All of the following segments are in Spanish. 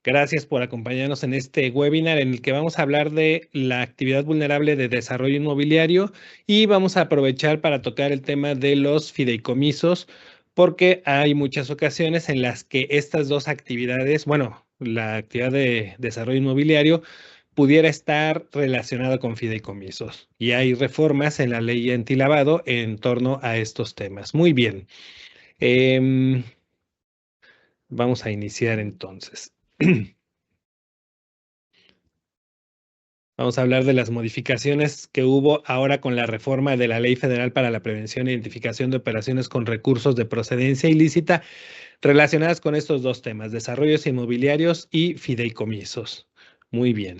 Gracias por acompañarnos en este webinar en el que vamos a hablar de la actividad vulnerable de desarrollo inmobiliario y vamos a aprovechar para tocar el tema de los fideicomisos, porque hay muchas ocasiones en las que estas dos actividades, bueno, la actividad de desarrollo inmobiliario pudiera estar relacionada con fideicomisos y hay reformas en la ley antilavado en torno a estos temas. Muy bien. Vamos a iniciar entonces. Vamos a hablar de las modificaciones que hubo ahora con la reforma de la Ley Federal para la Prevención e Identificación de Operaciones con Recursos de Procedencia Ilícita relacionadas con estos dos temas, desarrollos inmobiliarios y fideicomisos. Muy bien.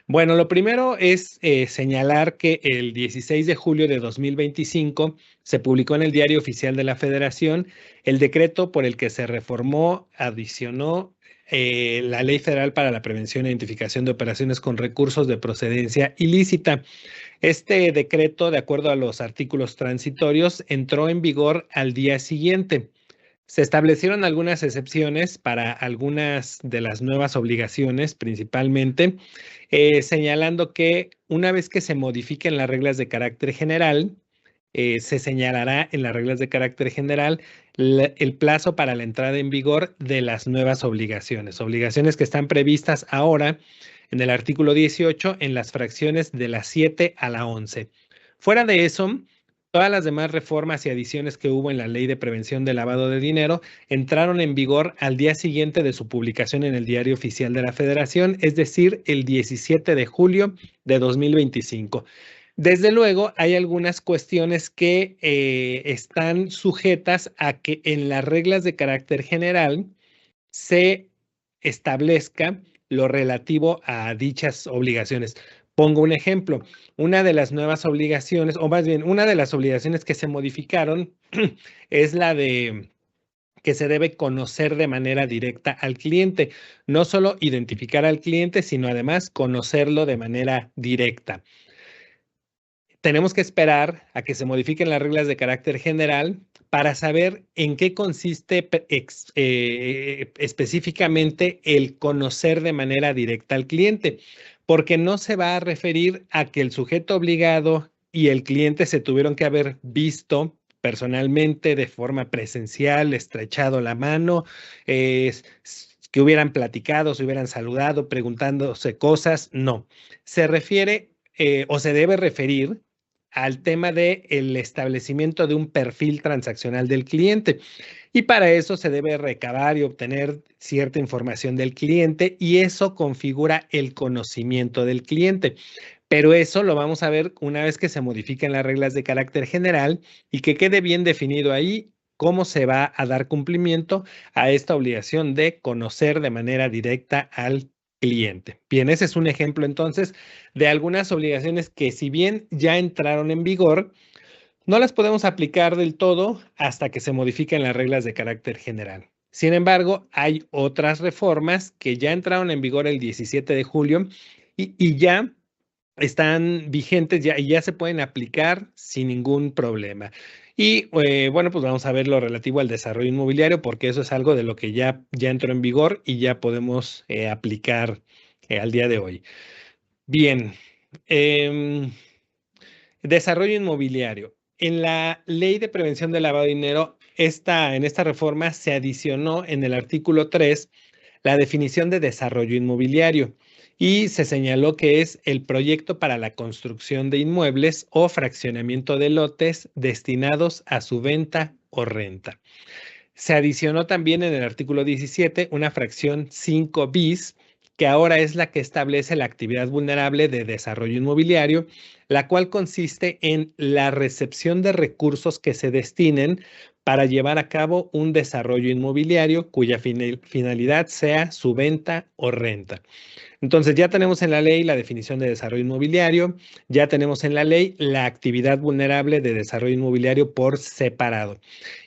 Bueno, lo primero es señalar que el 16 de julio de 2025 se publicó en el Diario Oficial de la Federación el decreto por el que se reformó, adicionó la Ley Federal para la Prevención e Identificación de Operaciones con Recursos de Procedencia Ilícita. Este decreto, de acuerdo a los artículos transitorios, entró en vigor al día siguiente. Se establecieron algunas excepciones para algunas de las nuevas obligaciones, principalmente, señalando que una vez que se modifiquen las reglas de carácter general, se señalará en las reglas de carácter general el plazo para la entrada en vigor de las nuevas obligaciones que están previstas ahora en el artículo 18 en las fracciones de la 7 a la 11. Fuera de eso, todas las demás reformas y adiciones que hubo en la Ley de Prevención del Lavado de Dinero entraron en vigor al día siguiente de su publicación en el Diario Oficial de la Federación, es decir, el 17 de julio de 2025. Desde luego, hay algunas cuestiones que están sujetas a que en las reglas de carácter general se establezca lo relativo a dichas obligaciones. Pongo un ejemplo. Una de las nuevas obligaciones, o más bien, una de las obligaciones que se modificaron es la de que se debe conocer de manera directa al cliente. No solo identificar al cliente, sino además conocerlo de manera directa. Tenemos que esperar a que se modifiquen las reglas de carácter general para saber en qué consiste específicamente el conocer de manera directa al cliente, porque no se va a referir a que el sujeto obligado y el cliente se tuvieron que haber visto personalmente, de forma presencial, estrechado la mano, que hubieran platicado, se hubieran saludado, preguntándose cosas. No, se refiere o se debe referir al tema del establecimiento de un perfil transaccional del cliente. Y para eso se debe recabar y obtener cierta información del cliente y eso configura el conocimiento del cliente. Pero eso lo vamos a ver una vez que se modifiquen las reglas de carácter general y que quede bien definido ahí cómo se va a dar cumplimiento a esta obligación de conocer de manera directa al cliente. Bien, ese es un ejemplo entonces de algunas obligaciones que si bien ya entraron en vigor, no las podemos aplicar del todo hasta que se modifiquen las reglas de carácter general. Sin embargo, hay otras reformas que ya entraron en vigor el 17 de julio y ya están vigentes y ya se pueden aplicar sin ningún problema. Y bueno, pues vamos a ver lo relativo al desarrollo inmobiliario, porque eso es algo de lo que ya entró en vigor y ya podemos aplicar al día de hoy. Bien, desarrollo inmobiliario. En la Ley de Prevención del Lavado de Dinero, en esta reforma se adicionó en el artículo 3 la definición de desarrollo inmobiliario y se señaló que es el proyecto para la construcción de inmuebles o fraccionamiento de lotes destinados a su venta o renta. Se adicionó también en el artículo 17 una fracción 5 bis, que ahora es la que establece la actividad vulnerable de desarrollo inmobiliario, la cual consiste en la recepción de recursos que se destinen para llevar a cabo un desarrollo inmobiliario cuya finalidad sea su venta o renta. Entonces ya tenemos en la ley la definición de desarrollo inmobiliario, ya tenemos en la ley la actividad vulnerable de desarrollo inmobiliario por separado.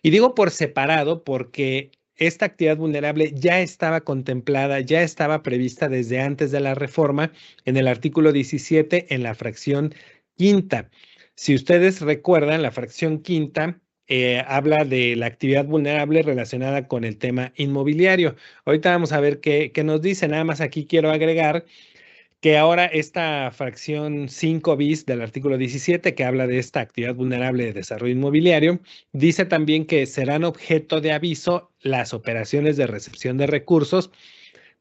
Y digo por separado porque esta actividad vulnerable ya estaba contemplada, ya estaba prevista desde antes de la reforma en el artículo 17 en la fracción quinta. Si ustedes recuerdan, la fracción quinta habla de la actividad vulnerable relacionada con el tema inmobiliario. Ahorita vamos a ver qué nos dice. Nada más aquí quiero agregar que ahora esta fracción 5 bis del artículo 17, que habla de esta actividad vulnerable de desarrollo inmobiliario, dice también que serán objeto de aviso las operaciones de recepción de recursos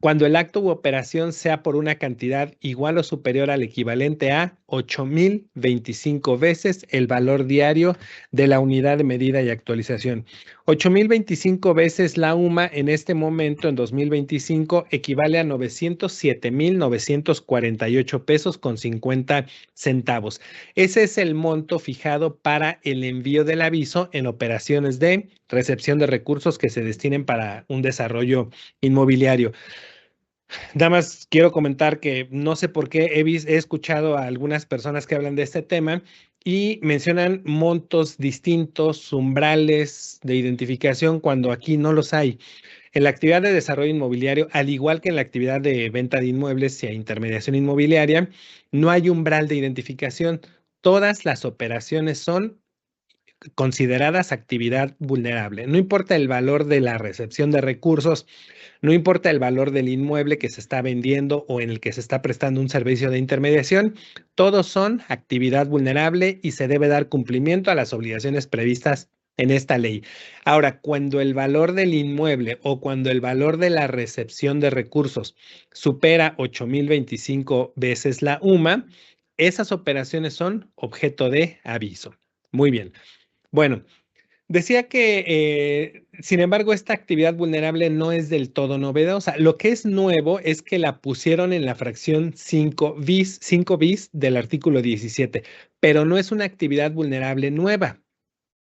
cuando el acto u operación sea por una cantidad igual o superior al equivalente a 8,025 veces el valor diario de la unidad de medida y actualización. 8,025 veces la UMA en este momento, en 2025, equivale a 907,948 pesos con 50 centavos. Ese es el monto fijado para el envío del aviso en operaciones de recepción de recursos que se destinen para un desarrollo inmobiliario. Nada más quiero comentar que no sé por qué he escuchado a algunas personas que hablan de este tema y mencionan montos distintos, umbrales de identificación, cuando aquí no los hay. En la actividad de desarrollo inmobiliario, al igual que en la actividad de venta de inmuebles y intermediación inmobiliaria, no hay umbral de identificación. Todas las operaciones son consideradas actividad vulnerable. No importa el valor de la recepción de recursos, no importa el valor del inmueble que se está vendiendo o en el que se está prestando un servicio de intermediación, todos son actividad vulnerable y se debe dar cumplimiento a las obligaciones previstas en esta ley. Ahora, cuando el valor del inmueble o cuando el valor de la recepción de recursos supera 8,025 veces la UMA, esas operaciones son objeto de aviso. Muy bien. Bueno, decía que, sin embargo, esta actividad vulnerable no es del todo novedosa. Lo que es nuevo es que la pusieron en la fracción 5 bis del artículo 17, pero no es una actividad vulnerable nueva.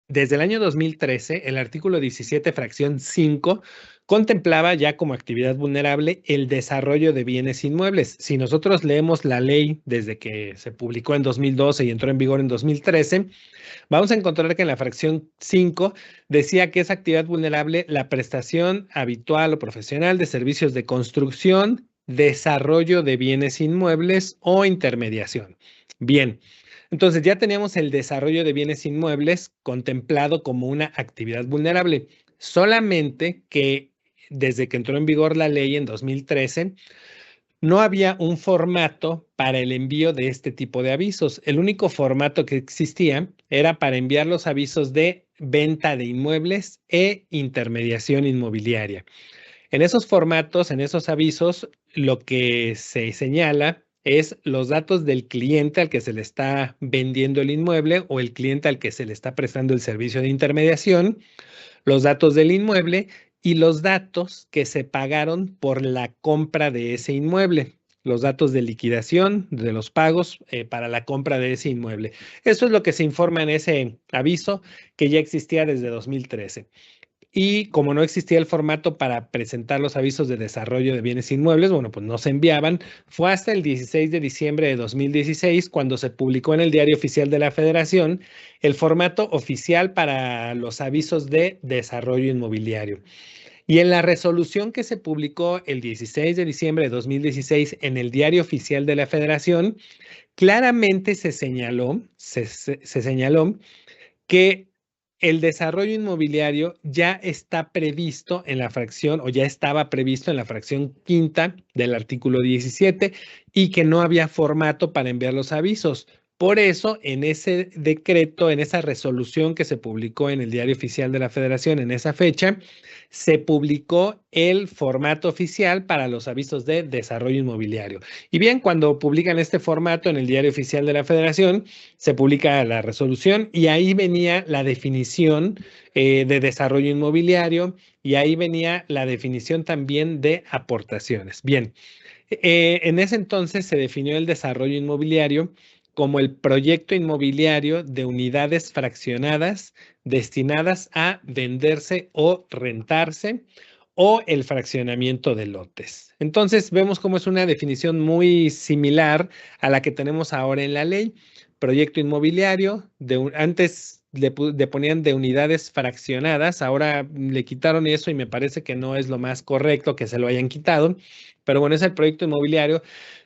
Desde el año 2013, el artículo 17, fracción 5, contemplaba ya como actividad vulnerable el desarrollo de bienes inmuebles. Si nosotros leemos la ley desde que se publicó en 2012 y entró en vigor en 2013, vamos a encontrar que en la fracción 5 decía que es actividad vulnerable la prestación habitual o profesional de servicios de construcción, desarrollo de bienes inmuebles o intermediación. Bien, entonces ya teníamos el desarrollo de bienes inmuebles contemplado como una actividad vulnerable, solamente que desde que entró en vigor la ley en 2013, no había un formato para el envío de este tipo de avisos. El único formato que existía era para enviar los avisos de venta de inmuebles e intermediación inmobiliaria. En esos formatos, en esos avisos, lo que se señala es los datos del cliente al que se le está vendiendo el inmueble o el cliente al que se le está prestando el servicio de intermediación, los datos del inmueble y los datos que se pagaron por la compra de ese inmueble, los datos de liquidación de los pagos para la compra de ese inmueble. Eso es lo que se informa en ese aviso que ya existía desde 2013. Y como no existía el formato para presentar los avisos de desarrollo de bienes inmuebles, bueno, pues no se enviaban. Fue hasta el 16 de diciembre de 2016 cuando se publicó en el Diario Oficial de la Federación el formato oficial para los avisos de desarrollo inmobiliario. Y en la resolución que se publicó el 16 de diciembre de 2016 en el Diario Oficial de la Federación, claramente se señaló que el desarrollo inmobiliario ya está previsto en la fracción o ya estaba previsto en la fracción quinta del artículo 17 y que no había formato para enviar los avisos. Por eso, en ese decreto, en esa resolución que se publicó en el Diario Oficial de la Federación en esa fecha, se publicó el formato oficial para los avisos de desarrollo inmobiliario. Y bien, cuando publican este formato en el Diario Oficial de la Federación, se publica la resolución y ahí venía la definición de desarrollo inmobiliario y ahí venía la definición también de aportaciones. Bien, en ese entonces se definió el desarrollo inmobiliario como el proyecto inmobiliario de unidades fraccionadas destinadas a venderse o rentarse o el fraccionamiento de lotes. Entonces vemos cómo es una definición muy similar a la que tenemos ahora en la ley. Proyecto inmobiliario, antes le ponían de unidades fraccionadas. Ahora le quitaron eso y me parece que no es lo más correcto que se lo hayan quitado. Pero bueno, es el proyecto inmobiliario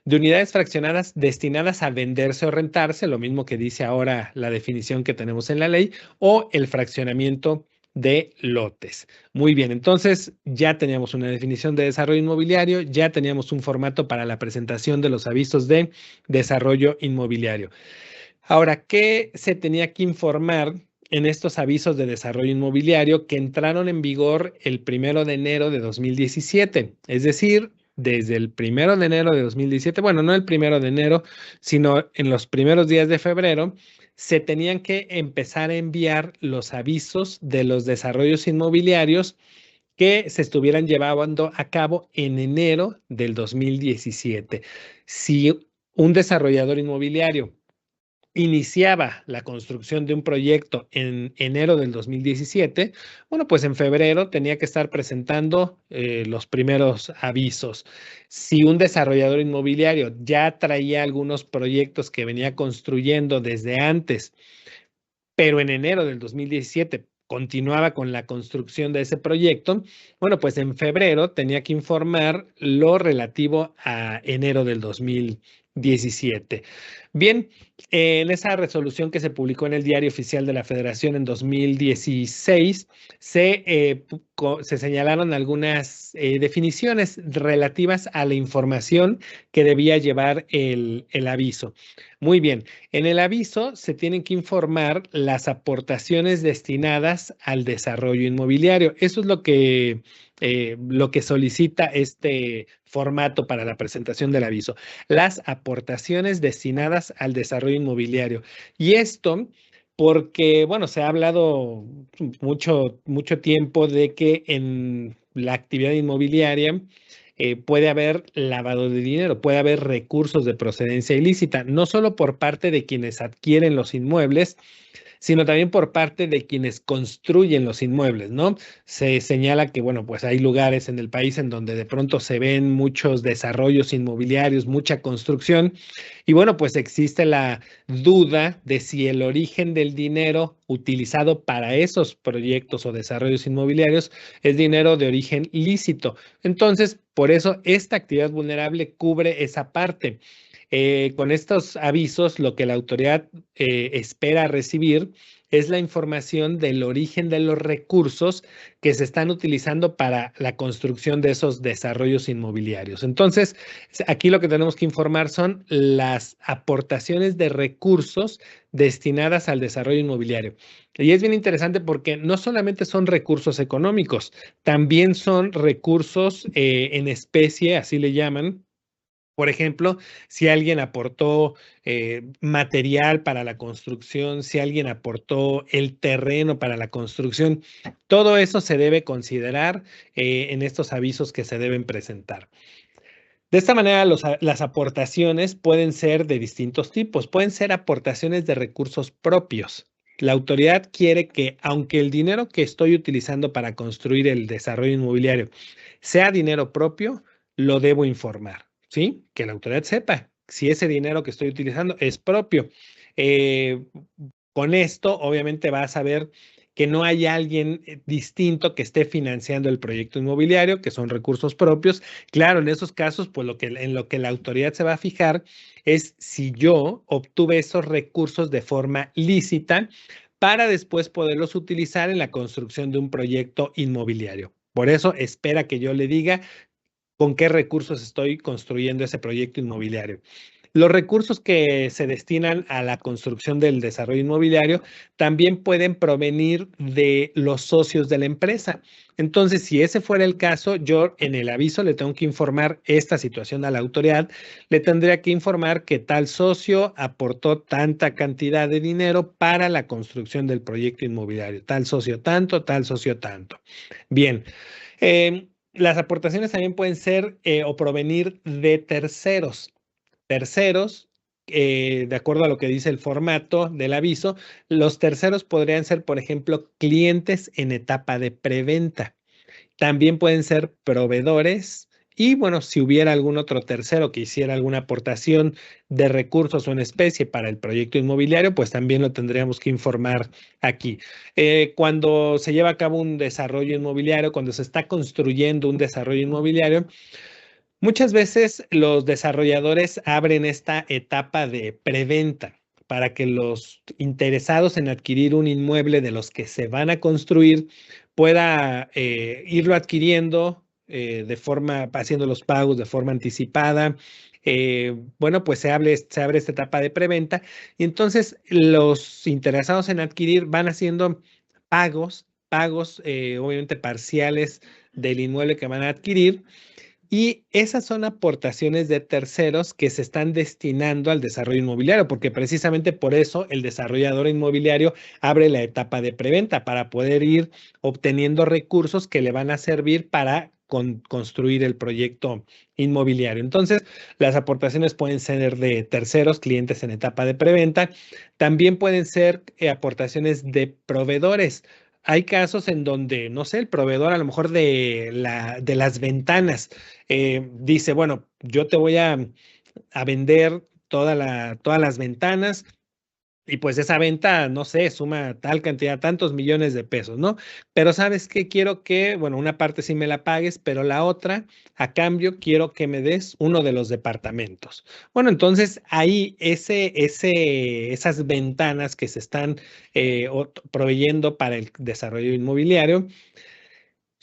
de unidades fraccionadas destinadas a venderse o rentarse, lo mismo que dice ahora la definición que tenemos en la ley, o el fraccionamiento de lotes. Muy bien, entonces ya teníamos una definición de desarrollo inmobiliario, ya teníamos un formato para la presentación de los avisos de desarrollo inmobiliario. Ahora, ¿qué se tenía que informar en estos avisos de desarrollo inmobiliario que entraron en vigor el 1 de enero de 2017? Es decir, desde el 1 de enero de 2017, bueno, no el 1 de enero, sino en los primeros días de febrero, se tenían que empezar a enviar los avisos de los desarrollos inmobiliarios que se estuvieran llevando a cabo en enero del 2017. Si un desarrollador inmobiliario iniciaba la construcción de un proyecto en enero del 2017, bueno, pues en febrero tenía que estar presentando los primeros avisos. Si un desarrollador inmobiliario ya traía algunos proyectos que venía construyendo desde antes, pero en enero del 2017 continuaba con la construcción de ese proyecto, bueno, pues en febrero tenía que informar lo relativo a enero del 2017. Bien, en esa resolución que se publicó en el Diario Oficial de la Federación en 2016, se señalaron algunas definiciones relativas a la información que debía llevar el aviso. Muy bien, en el aviso se tienen que informar las aportaciones destinadas al desarrollo inmobiliario. Eso es lo que solicita este formato para la presentación del aviso. Las aportaciones destinadas al desarrollo inmobiliario. Y esto porque, bueno, se ha hablado mucho tiempo de que en la actividad inmobiliaria puede haber lavado de dinero, puede haber recursos de procedencia ilícita, no solo por parte de quienes adquieren los inmuebles, sino también por parte de quienes construyen los inmuebles, ¿no? Se señala que, bueno, pues hay lugares en el país en donde de pronto se ven muchos desarrollos inmobiliarios, mucha construcción, y bueno, pues existe la duda de si el origen del dinero utilizado para esos proyectos o desarrollos inmobiliarios es dinero de origen lícito. Entonces, por eso esta actividad vulnerable cubre esa parte. Con estos avisos, lo que la autoridad espera recibir es la información del origen de los recursos que se están utilizando para la construcción de esos desarrollos inmobiliarios. Entonces, aquí lo que tenemos que informar son las aportaciones de recursos destinadas al desarrollo inmobiliario. Y es bien interesante porque no solamente son recursos económicos, también son recursos en especie, así le llaman. Por ejemplo, si alguien aportó material para la construcción, si alguien aportó el terreno para la construcción, todo eso se debe considerar en estos avisos que se deben presentar. De esta manera, las aportaciones pueden ser de distintos tipos. Pueden ser aportaciones de recursos propios. La autoridad quiere que, aunque el dinero que estoy utilizando para construir el desarrollo inmobiliario sea dinero propio, lo debo informar, ¿sí? Que la autoridad sepa si ese dinero que estoy utilizando es propio. Eh, con esto, obviamente, va a saber que no hay alguien distinto que esté financiando el proyecto inmobiliario, que son recursos propios. Claro, en esos casos, pues en lo que la autoridad se va a fijar es si yo obtuve esos recursos de forma lícita para después poderlos utilizar en la construcción de un proyecto inmobiliario. Por eso espera que yo le diga con qué recursos estoy construyendo ese proyecto inmobiliario. Los recursos que se destinan a la construcción del desarrollo inmobiliario también pueden provenir de los socios de la empresa. Entonces, si ese fuera el caso, yo en el aviso le tengo que informar esta situación a la autoridad, le tendría que informar que tal socio aportó tanta cantidad de dinero para la construcción del proyecto inmobiliario, tal socio tanto, tal socio tanto. Bien. Las aportaciones también pueden ser o provenir de terceros. Terceros, de acuerdo a lo que dice el formato del aviso, los terceros podrían ser, por ejemplo, clientes en etapa de preventa. También pueden ser proveedores Y bueno, si hubiera algún otro tercero que hiciera alguna aportación de recursos o en especie para el proyecto inmobiliario, pues también lo tendríamos que informar aquí. Cuando se lleva a cabo un desarrollo inmobiliario, cuando se está construyendo un desarrollo inmobiliario, muchas veces los desarrolladores abren esta etapa de preventa para que los interesados en adquirir un inmueble de los que se van a construir pueda irlo adquiriendo de forma, haciendo los pagos de forma anticipada. Bueno, pues se abre esta etapa de preventa y entonces los interesados en adquirir van haciendo pagos obviamente parciales del inmueble que van a adquirir, y esas son aportaciones de terceros que se están destinando al desarrollo inmobiliario, porque precisamente por eso el desarrollador inmobiliario abre la etapa de preventa para poder ir obteniendo recursos que le van a servir para construir el proyecto inmobiliario. Entonces, las aportaciones pueden ser de terceros, clientes en etapa de preventa. También pueden ser aportaciones de proveedores. Hay casos en donde, no sé, el proveedor a lo mejor de las ventanas dice, bueno, yo te voy a vender todas las ventanas y pues esa venta, no sé, suma tal cantidad, tantos millones de pesos, ¿no? Pero ¿sabes qué? Quiero que, bueno, una parte sí me la pagues, pero la otra, a cambio, quiero que me des uno de los departamentos. Bueno, entonces ahí esas ventanas que se están proveyendo para el desarrollo inmobiliario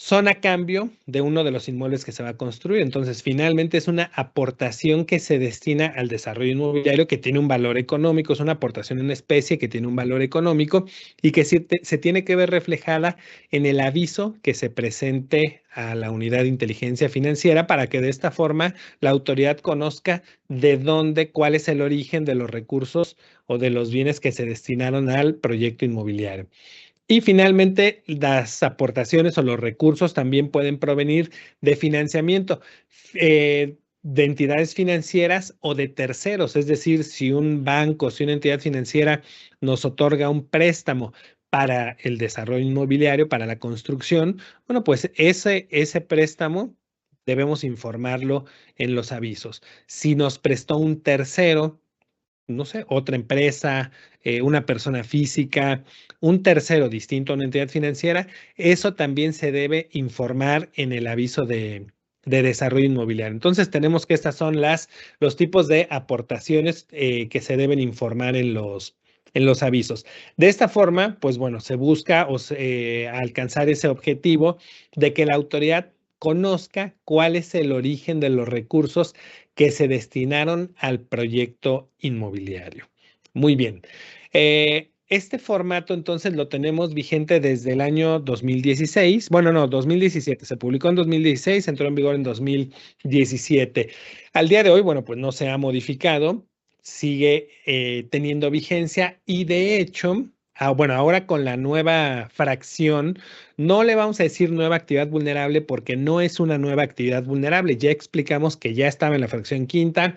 son a cambio de uno de los inmuebles que se va a construir. Entonces, finalmente es una aportación que se destina al desarrollo inmobiliario que tiene un valor económico, es una aportación en especie que tiene un valor económico y que se tiene que ver reflejada en el aviso que se presente a la unidad de inteligencia financiera para que de esta forma la autoridad conozca de dónde, cuál es el origen de los recursos o de los bienes que se destinaron al proyecto inmobiliario. Y finalmente, las aportaciones o los recursos también pueden provenir de financiamiento, de entidades financieras o de terceros. Es decir, si un banco, si una entidad financiera nos otorga un préstamo para el desarrollo inmobiliario, para la construcción, bueno, pues ese préstamo debemos informarlo en los avisos. Si nos prestó un tercero, no sé, otra empresa, una persona física, un tercero distinto a una entidad financiera, eso también se debe informar en el aviso de desarrollo inmobiliario. Entonces tenemos que estas son los tipos de aportaciones que se deben informar en los avisos. De esta forma, pues bueno, se busca alcanzar ese objetivo de que la autoridad conozca cuál es el origen de los recursos que se destinaron al proyecto inmobiliario. Muy bien. Este formato entonces lo tenemos vigente desde el año 2016. Bueno, no, 2017. Se publicó en 2016, entró en vigor en 2017. Al día de hoy, bueno, pues no se ha modificado, sigue teniendo vigencia y de hecho, bueno, ahora con la nueva fracción, no le vamos a decir nueva actividad vulnerable porque no es una nueva actividad vulnerable. Ya explicamos que ya estaba en la fracción quinta,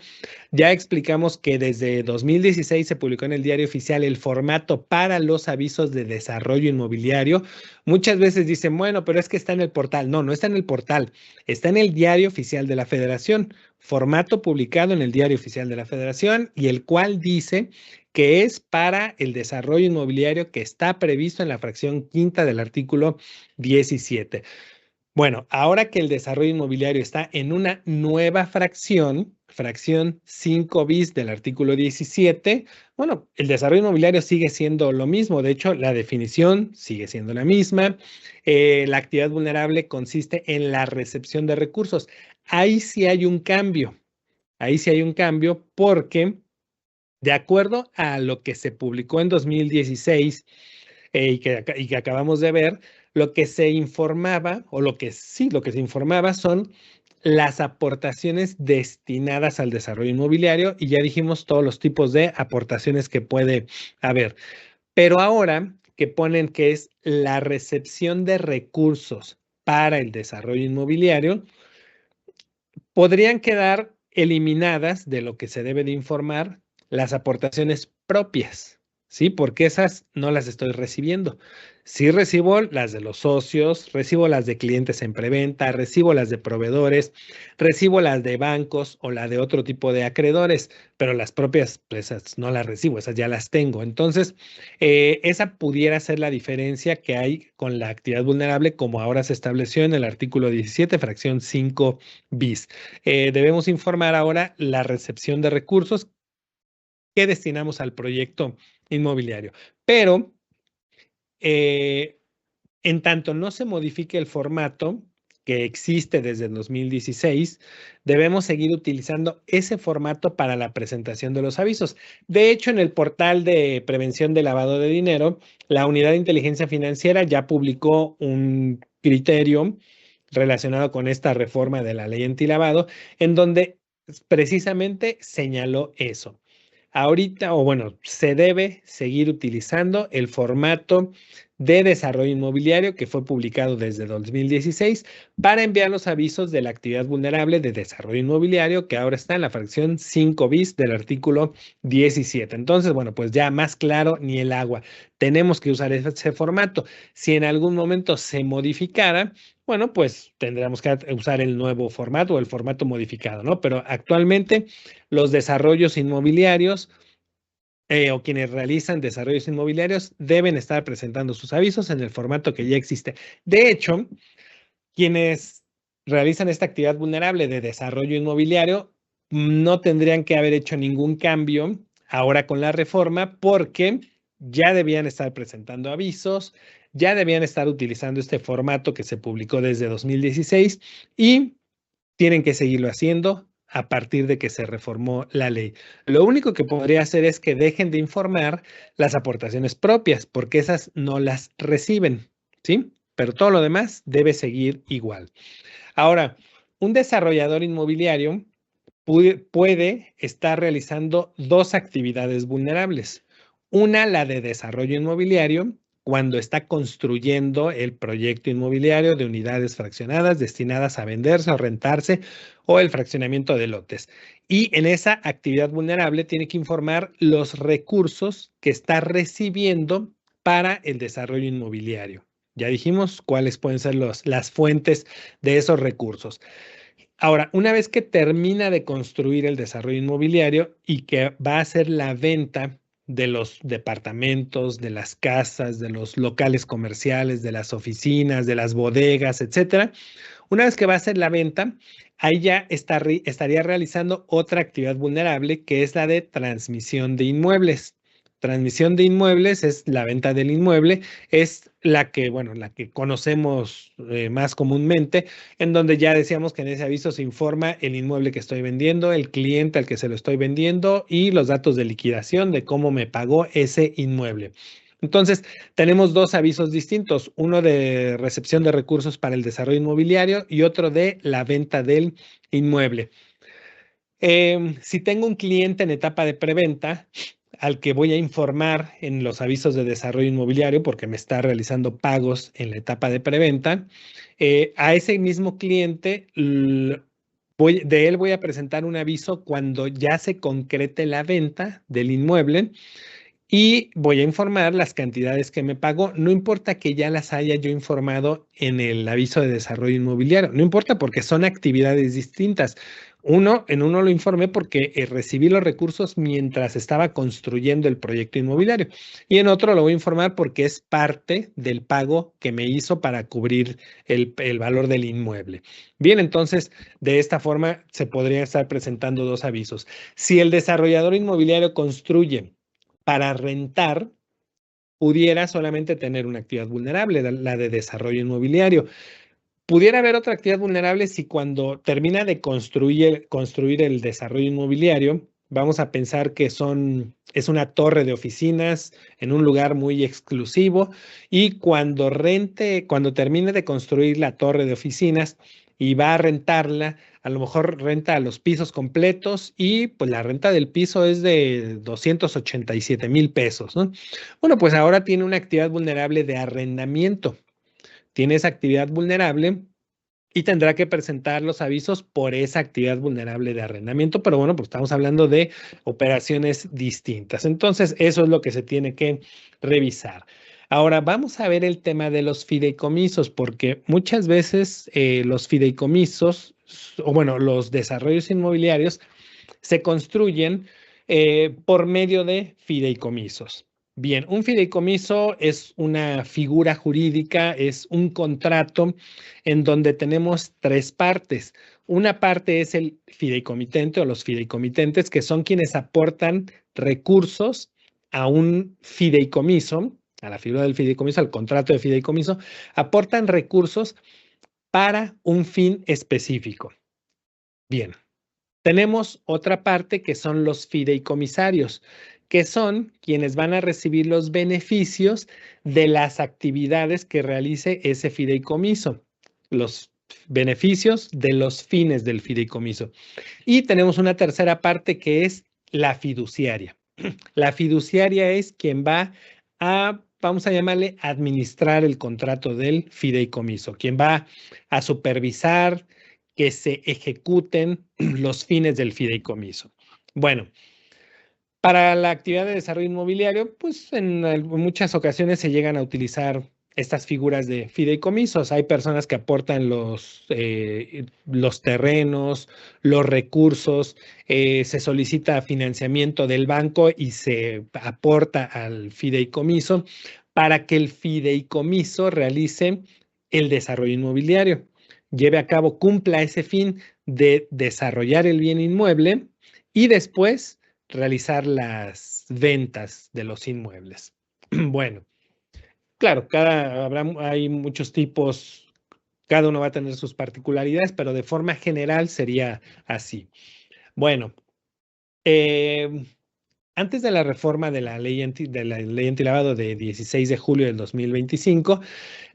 ya explicamos que desde 2016 se publicó en el Diario Oficial el formato para los avisos de desarrollo inmobiliario. Muchas veces dicen, bueno, pero es que está en el portal. No, no está en el portal, está en el Diario Oficial de la Federación, formato publicado en el Diario Oficial de la Federación y el cual dice que es para el desarrollo inmobiliario que está previsto en la fracción quinta del artículo 17. Bueno, ahora que el desarrollo inmobiliario está en una nueva fracción, fracción 5 bis del artículo 17, bueno, el desarrollo inmobiliario sigue siendo lo mismo. De hecho, la definición sigue siendo la misma. La actividad vulnerable consiste en la recepción de recursos. Ahí sí hay un cambio. Ahí sí hay un cambio porque, de acuerdo a lo que se publicó en 2016, y que acabamos de ver, lo que se informaba, o lo que sí, lo que se informaba son las aportaciones destinadas al desarrollo inmobiliario, y ya dijimos todos los tipos de aportaciones que puede haber. Pero ahora que ponen que es la recepción de recursos para el desarrollo inmobiliario, podrían quedar eliminadas de lo que se debe de informar las aportaciones propias. ¿sí? Porque esas no las estoy recibiendo. Sí recibo las de los socios, recibo las de clientes en preventa, recibo las de proveedores, recibo las de bancos o la de otro tipo de acreedores, pero las propias, pues, esas no las recibo, esas ya las tengo. Entonces, esa pudiera ser la diferencia que hay con la actividad vulnerable, como ahora se estableció en el artículo 17, fracción 5 bis. Debemos informar ahora la recepción de recursos que destinamos al proyecto inmobiliario. Pero en tanto no se modifique el formato que existe desde el 2016, debemos seguir utilizando ese formato para la presentación de los avisos. De hecho, en el portal de prevención de lavado de dinero, la Unidad de Inteligencia Financiera ya publicó un criterio relacionado con esta reforma de la ley antilavado, en donde precisamente señaló eso. Ahorita, o bueno, se debe seguir utilizando el formato de desarrollo inmobiliario que fue publicado desde 2016 para enviar los avisos de la actividad vulnerable de desarrollo inmobiliario, que ahora está en la fracción 5 bis del artículo 17. Entonces, bueno, pues ya más claro ni el agua. Tenemos que usar ese formato. Si en algún momento se modificara, bueno, pues tendríamos que usar el nuevo formato o el formato modificado, ¿no? Pero actualmente los desarrollos inmobiliarios o quienes realizan desarrollos inmobiliarios deben estar presentando sus avisos en el formato que ya existe. De hecho, quienes realizan esta actividad vulnerable de desarrollo inmobiliario no tendrían que haber hecho ningún cambio ahora con la reforma porque ya debían estar presentando avisos, ya debían estar utilizando este formato que se publicó desde 2016 y tienen que seguirlo haciendo a partir de que se reformó la ley. Lo único que podría hacer es que dejen de informar las aportaciones propias, porque esas no las reciben, ¿sí? Pero todo lo demás debe seguir igual. Ahora, un desarrollador inmobiliario puede estar realizando dos actividades vulnerables. Una, la de desarrollo inmobiliario, cuando está construyendo el proyecto inmobiliario de unidades fraccionadas destinadas a venderse o rentarse o el fraccionamiento de lotes. Y en esa actividad vulnerable tiene que informar los recursos que está recibiendo para el desarrollo inmobiliario. Ya dijimos cuáles pueden ser las fuentes de esos recursos. Ahora, una vez que termina de construir el desarrollo inmobiliario y que va a hacer la venta de los departamentos, de las casas, de los locales comerciales, de las oficinas, de las bodegas, etcétera, una vez que va a hacer la venta, ahí ya estaría realizando otra actividad vulnerable que es la de transmisión de inmuebles. Transmisión de inmuebles es la venta del inmueble, es la que, bueno, la que conocemos más comúnmente, en donde ya decíamos que en ese aviso se informa el inmueble que estoy vendiendo, el cliente al que se lo estoy vendiendo y los datos de liquidación de cómo me pagó ese inmueble. Entonces, tenemos dos avisos distintos, uno de recepción de recursos para el desarrollo inmobiliario y otro de la venta del inmueble. Si tengo un cliente en etapa de preventa al que voy a informar en los avisos de desarrollo inmobiliario porque me está realizando pagos en la etapa de preventa, a ese mismo cliente de él voy a presentar un aviso cuando ya se concrete la venta del inmueble y voy a informar las cantidades que me pagó. No importa que ya las haya yo informado en el aviso de desarrollo inmobiliario. No importa porque son actividades distintas. En uno lo informé porque recibí los recursos mientras estaba construyendo el proyecto inmobiliario. Y en otro lo voy a informar porque es parte del pago que me hizo para cubrir el valor del inmueble. Bien, entonces, de esta forma se podrían estar presentando dos avisos. Si el desarrollador inmobiliario construye para rentar, pudiera solamente tener una actividad vulnerable, la de desarrollo inmobiliario. Pudiera haber otra actividad vulnerable si cuando termina de construir el desarrollo inmobiliario, vamos a pensar que es una torre de oficinas en un lugar muy exclusivo y cuando termine de construir la torre de oficinas y va a rentarla, a lo mejor renta los pisos completos y pues la renta del piso es de 287,000 pesos, ¿no? Bueno, pues ahora tiene una actividad vulnerable de arrendamiento. Tiene esa actividad vulnerable y tendrá que presentar los avisos por esa actividad vulnerable de arrendamiento, pero bueno, pues estamos hablando de operaciones distintas. Entonces, eso es lo que se tiene que revisar. Ahora vamos a ver el tema de los fideicomisos, porque muchas veces los fideicomisos, o bueno, los desarrollos inmobiliarios se construyen por medio de fideicomisos. Bien, un fideicomiso es una figura jurídica, es un contrato en donde tenemos tres partes. Una parte es el fideicomitente o los fideicomitentes, que son quienes aportan recursos a un fideicomiso, a la figura del fideicomiso, al contrato de fideicomiso, aportan recursos para un fin específico. Bien, tenemos otra parte que son los fideicomisarios, que son quienes van a recibir los beneficios de las actividades que realice ese fideicomiso, los beneficios de los fines del fideicomiso. Y tenemos una tercera parte que es la fiduciaria. La fiduciaria es quien va a, vamos a llamarle, administrar el contrato del fideicomiso, quien va a supervisar que se ejecuten los fines del fideicomiso. Bueno, para la actividad de desarrollo inmobiliario, pues en muchas ocasiones se llegan a utilizar estas figuras de fideicomisos. Hay personas que aportan los terrenos, los recursos, se solicita financiamiento del banco y se aporta al fideicomiso para que el fideicomiso realice el desarrollo inmobiliario, lleve a cabo, cumpla ese fin de desarrollar el bien inmueble y después realizar las ventas de los inmuebles. Bueno, claro, hay muchos tipos, cada uno va a tener sus particularidades, pero de forma general sería así. Bueno, antes de la reforma de la ley antilavado de 16 de julio del 2025,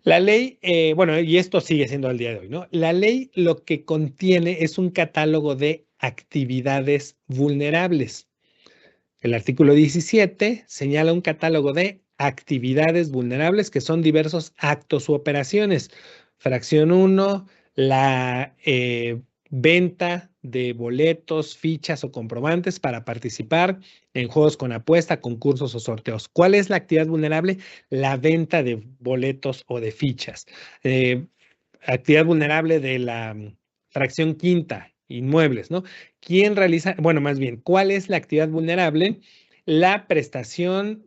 la ley, bueno, y esto sigue siendo al día de hoy, ¿no? La ley lo que contiene es un catálogo de actividades vulnerables. El artículo 17 señala un catálogo de actividades vulnerables que son diversos actos u operaciones. Fracción 1, la venta de boletos, fichas o comprobantes para participar en juegos con apuesta, concursos o sorteos. ¿Cuál es la actividad vulnerable? La venta de boletos o de fichas. Actividad vulnerable de la fracción quinta, inmuebles, ¿no? ¿Quién realiza? Bueno, más bien, ¿cuál es la actividad vulnerable? La prestación,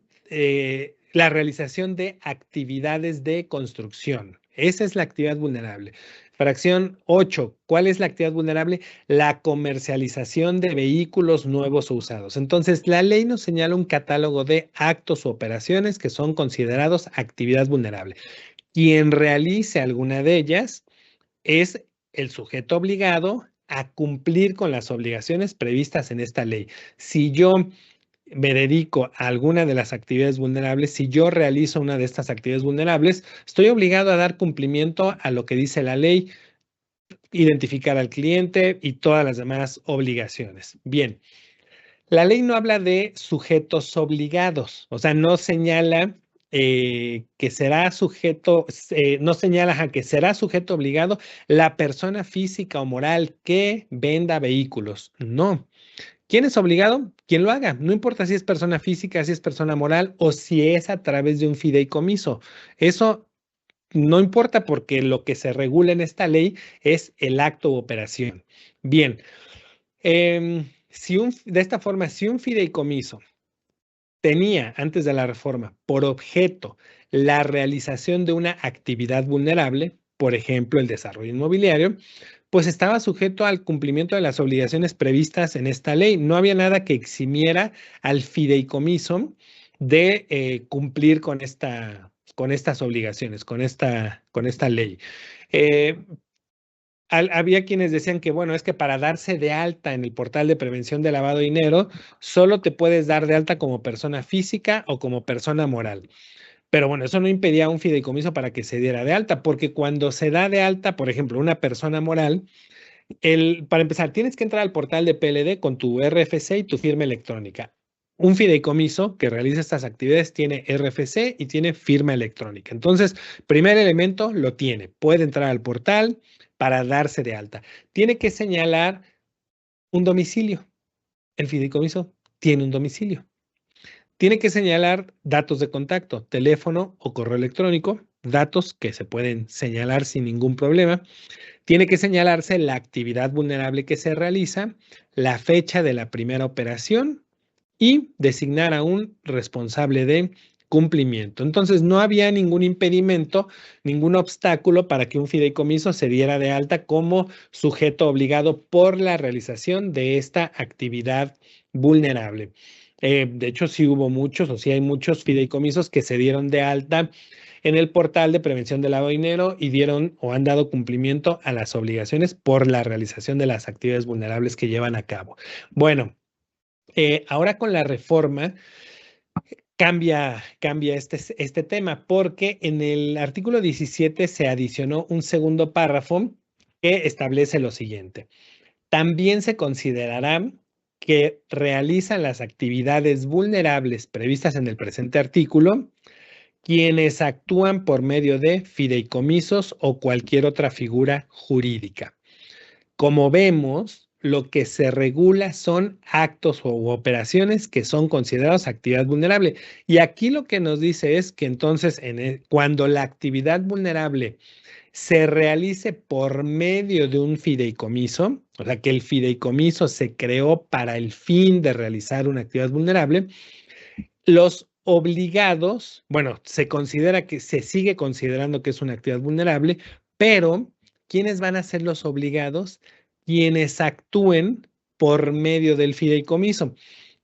la realización de actividades de construcción. Esa es la actividad vulnerable. Fracción 8. ¿Cuál es la actividad vulnerable? La comercialización de vehículos nuevos o usados. Entonces, la ley nos señala un catálogo de actos o operaciones que son considerados actividad vulnerable. Quien realice alguna de ellas es el sujeto obligado a cumplir con las obligaciones previstas en esta ley. Si yo me dedico a alguna de las actividades vulnerables, si yo realizo una de estas actividades vulnerables, estoy obligado a dar cumplimiento a lo que dice la ley, identificar al cliente y todas las demás obligaciones. Bien, la ley no habla de sujetos obligados, o sea, no señala que será sujeto, no señala que será sujeto obligado la persona física o moral que venda vehículos. No. ¿Quién es obligado? Quien lo haga. No importa si es persona física, si es persona moral o si es a través de un fideicomiso. Eso no importa porque lo que se regula en esta ley es el acto u operación. Bien. De esta forma, si un fideicomiso tenía antes de la reforma por objeto la realización de una actividad vulnerable, por ejemplo, el desarrollo inmobiliario, pues estaba sujeto al cumplimiento de las obligaciones previstas en esta ley. No había nada que eximiera al fideicomiso de cumplir con estas obligaciones, con esta ley. Había quienes decían que, bueno, es que para darse de alta en el portal de prevención de lavado de dinero, solo te puedes dar de alta como persona física o como persona moral. Pero bueno, eso no impedía un fideicomiso para que se diera de alta, porque cuando se da de alta, por ejemplo, una persona moral, para empezar, tienes que entrar al portal de PLD con tu RFC y tu firma electrónica. Un fideicomiso que realiza estas actividades tiene RFC y tiene firma electrónica. Entonces, primer elemento lo tiene. Puede entrar al portal, para darse de alta. Tiene que señalar un domicilio. El fideicomiso tiene un domicilio. Tiene que señalar datos de contacto, teléfono o correo electrónico, datos que se pueden señalar sin ningún problema. Tiene que señalarse la actividad vulnerable que se realiza, la fecha de la primera operación y designar a un responsable de cumplimiento. Entonces, no había ningún impedimento, ningún obstáculo para que un fideicomiso se diera de alta como sujeto obligado por la realización de esta actividad vulnerable. De hecho, sí hubo muchos, o sí hay muchos fideicomisos que se dieron de alta en el portal de prevención del lavado de dinero y dieron o han dado cumplimiento a las obligaciones por la realización de las actividades vulnerables que llevan a cabo. Bueno, ahora con la reforma cambia este tema porque en el artículo 17 se adicionó un segundo párrafo que establece lo siguiente. También se considerará que realizan las actividades vulnerables previstas en el presente artículo quienes actúan por medio de fideicomisos o cualquier otra figura jurídica. Como vemos, lo que se regula son actos u operaciones que son considerados actividad vulnerable. Y aquí lo que nos dice es que entonces cuando la actividad vulnerable se realice por medio de un fideicomiso, o sea, que el fideicomiso se creó para el fin de realizar una actividad vulnerable, los obligados, bueno, se considera que se sigue considerando que es una actividad vulnerable, pero ¿quiénes van a ser los obligados? Quienes actúen por medio del fideicomiso.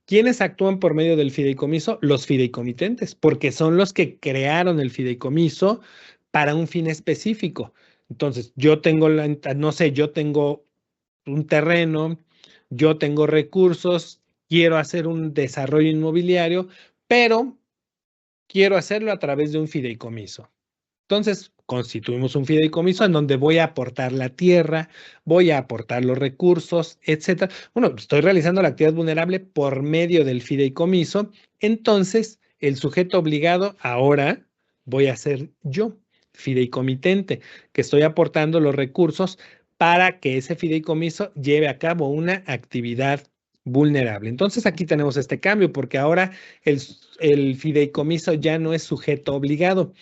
¿Quiénes actúan por medio del fideicomiso? Los fideicomitentes, porque son los que crearon el fideicomiso para un fin específico. Entonces, yo tengo, no sé, yo tengo un terreno, yo tengo recursos, quiero hacer un desarrollo inmobiliario, pero quiero hacerlo a través de un fideicomiso. Entonces, constituimos un fideicomiso en donde voy a aportar la tierra, voy a aportar los recursos, etcétera. Bueno, estoy realizando la actividad vulnerable por medio del fideicomiso. Entonces, el sujeto obligado ahora voy a ser yo, fideicomitente, que estoy aportando los recursos para que ese fideicomiso lleve a cabo una actividad vulnerable. Entonces, aquí tenemos este cambio porque ahora el fideicomiso ya no es sujeto obligado.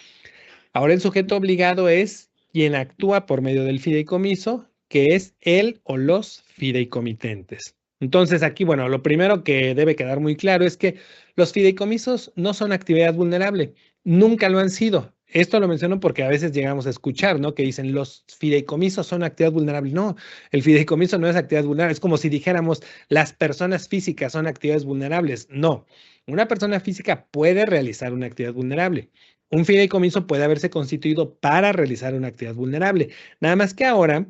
Ahora el sujeto obligado es quien actúa por medio del fideicomiso, que es él o los fideicomitentes. Entonces aquí, bueno, lo primero que debe quedar muy claro es que los fideicomisos no son actividad vulnerable, nunca lo han sido. Esto lo menciono porque a veces llegamos a escuchar, ¿no? Que dicen los fideicomisos son actividad vulnerable. No, el fideicomiso no es actividad vulnerable. Es como si dijéramos las personas físicas son actividades vulnerables. No, una persona física puede realizar una actividad vulnerable. Un fideicomiso puede haberse constituido para realizar una actividad vulnerable. Nada más que ahora,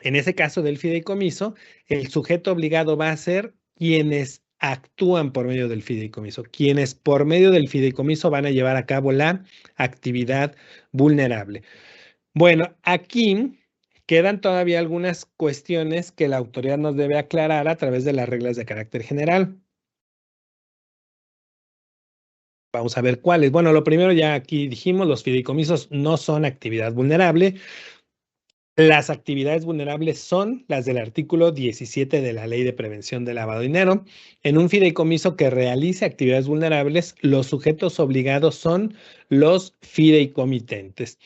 en ese caso del fideicomiso, el sujeto obligado va a ser quienes actúan por medio del fideicomiso, quienes por medio del fideicomiso van a llevar a cabo la actividad vulnerable. Bueno, aquí quedan todavía algunas cuestiones que la autoridad nos debe aclarar a través de las reglas de carácter general. Vamos a ver cuáles. Bueno, lo primero ya aquí dijimos, los fideicomisos no son actividad vulnerable. Las actividades vulnerables son las del artículo 17 de la Ley de Prevención del Lavado de Dinero. En un fideicomiso que realice actividades vulnerables, los sujetos obligados son los fideicomitentes.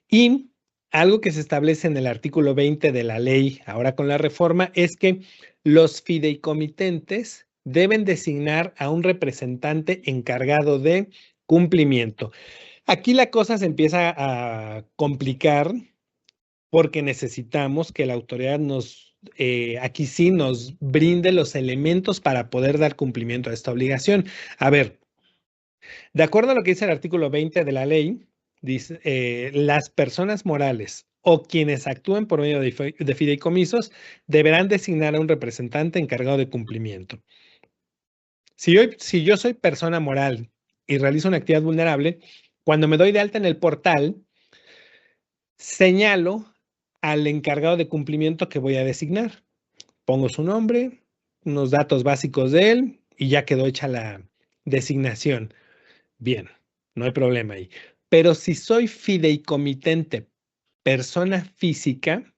Y algo que se establece en el artículo 20 de la ley, ahora con la reforma, es que los fideicomitentes deben designar a un representante encargado de cumplimiento. Aquí la cosa se empieza a complicar porque necesitamos que la autoridad aquí sí nos brinde los elementos para poder dar cumplimiento a esta obligación. A ver, de acuerdo a lo que dice el artículo 20 de la ley, dice, las personas morales o quienes actúen por medio de fideicomisos deberán designar a un representante encargado de cumplimiento. Si yo soy persona moral y realizo una actividad vulnerable, cuando me doy de alta en el portal, señalo al encargado de cumplimiento que voy a designar. Pongo su nombre, unos datos básicos de él y ya quedó hecha la designación. Bien, no hay problema ahí. Pero si soy fideicomitente, persona física,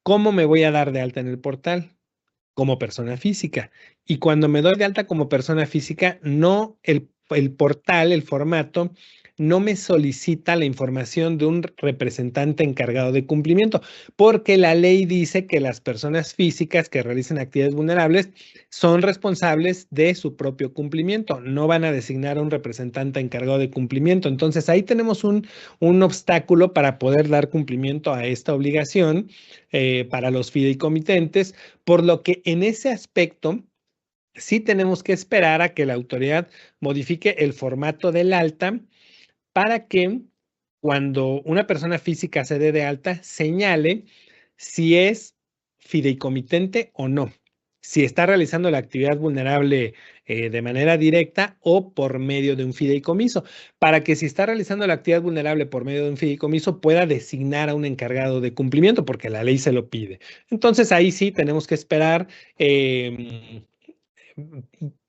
¿Cómo me voy a dar de alta en el portal? Como persona física. Y cuando me doy de alta como persona física, no el portal, el formato, no me solicita la información de un representante encargado de cumplimiento, porque la ley dice que las personas físicas que realicen actividades vulnerables son responsables de su propio cumplimiento, no van a designar a un representante encargado de cumplimiento. Entonces ahí tenemos un obstáculo para poder dar cumplimiento a esta obligación para los fideicomitentes, por lo que en ese aspecto sí tenemos que esperar a que la autoridad modifique el formato del alta para que cuando una persona física se dé de alta, señale si es fideicomitente o no, si está realizando la actividad vulnerable de manera directa o por medio de un fideicomiso, para que si está realizando la actividad vulnerable por medio de un fideicomiso pueda designar a un encargado de cumplimiento, porque la ley se lo pide. Entonces ahí sí tenemos que esperar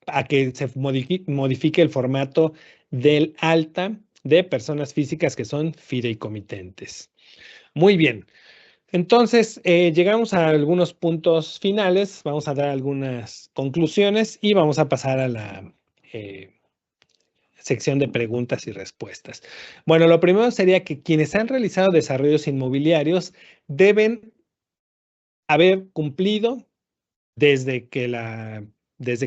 a que se modifique el formato del alta de personas físicas que son fideicomitentes. Muy bien. Entonces, llegamos a algunos puntos finales, vamos a dar algunas conclusiones y vamos a pasar a la sección de preguntas y respuestas. Bueno, lo primero sería que quienes han realizado desarrollos inmobiliarios deben haber cumplido desde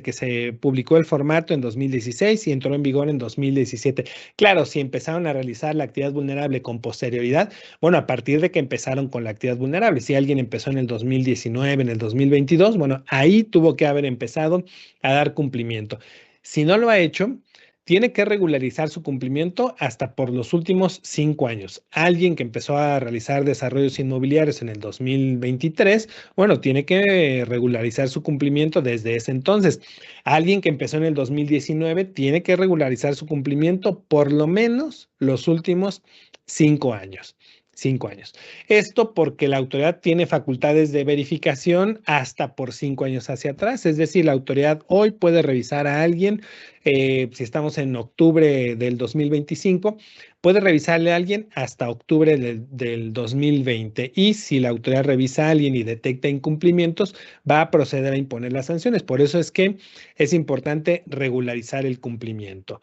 que se publicó el formato en 2016 y entró en vigor en 2017. Claro, si empezaron a realizar la actividad vulnerable con posterioridad, bueno, a partir de que empezaron con la actividad vulnerable, si alguien empezó en el 2019, en el 2022, bueno, ahí tuvo que haber empezado a dar cumplimiento. Si no lo ha hecho, tiene que regularizar su cumplimiento hasta por los últimos 5 años. Alguien que empezó a realizar desarrollos inmobiliarios en el 2023, bueno, tiene que regularizar su cumplimiento desde ese entonces. Alguien que empezó en el 2019 tiene que regularizar su cumplimiento por lo menos los últimos 5 años. 5 años. Esto porque la autoridad tiene facultades de verificación hasta por 5 años hacia atrás. Es decir, la autoridad hoy puede revisar a alguien, si estamos en octubre del 2025, puede revisarle a alguien hasta octubre del 2020. Y si la autoridad revisa a alguien y detecta incumplimientos, va a proceder a imponer las sanciones. Por eso es que es importante regularizar el cumplimiento.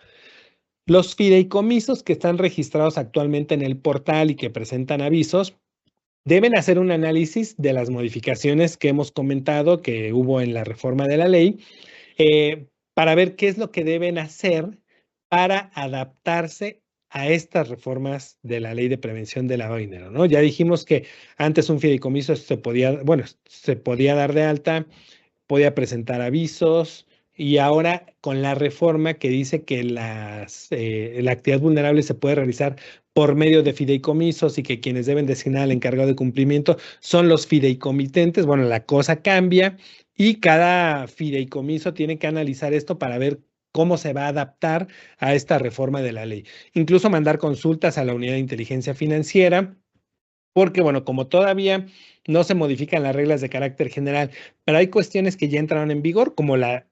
Los fideicomisos que están registrados actualmente en el portal y que presentan avisos deben hacer un análisis de las modificaciones que hemos comentado que hubo en la reforma de la ley para ver qué es lo que deben hacer para adaptarse a estas reformas de la ley de prevención del lavado de dinero, ¿no? Ya dijimos que antes un fideicomiso se podía dar de alta, podía presentar avisos y ahora con la reforma que dice que la actividad vulnerable se puede realizar por medio de fideicomisos y que quienes deben designar al encargado de cumplimiento son los fideicomitentes, bueno, la cosa cambia y cada fideicomiso tiene que analizar esto para ver cómo se va a adaptar a esta reforma de la ley. Incluso mandar consultas a la unidad de inteligencia financiera porque, bueno, como todavía no se modifican las reglas de carácter general, pero hay cuestiones que ya entraron en vigor, como la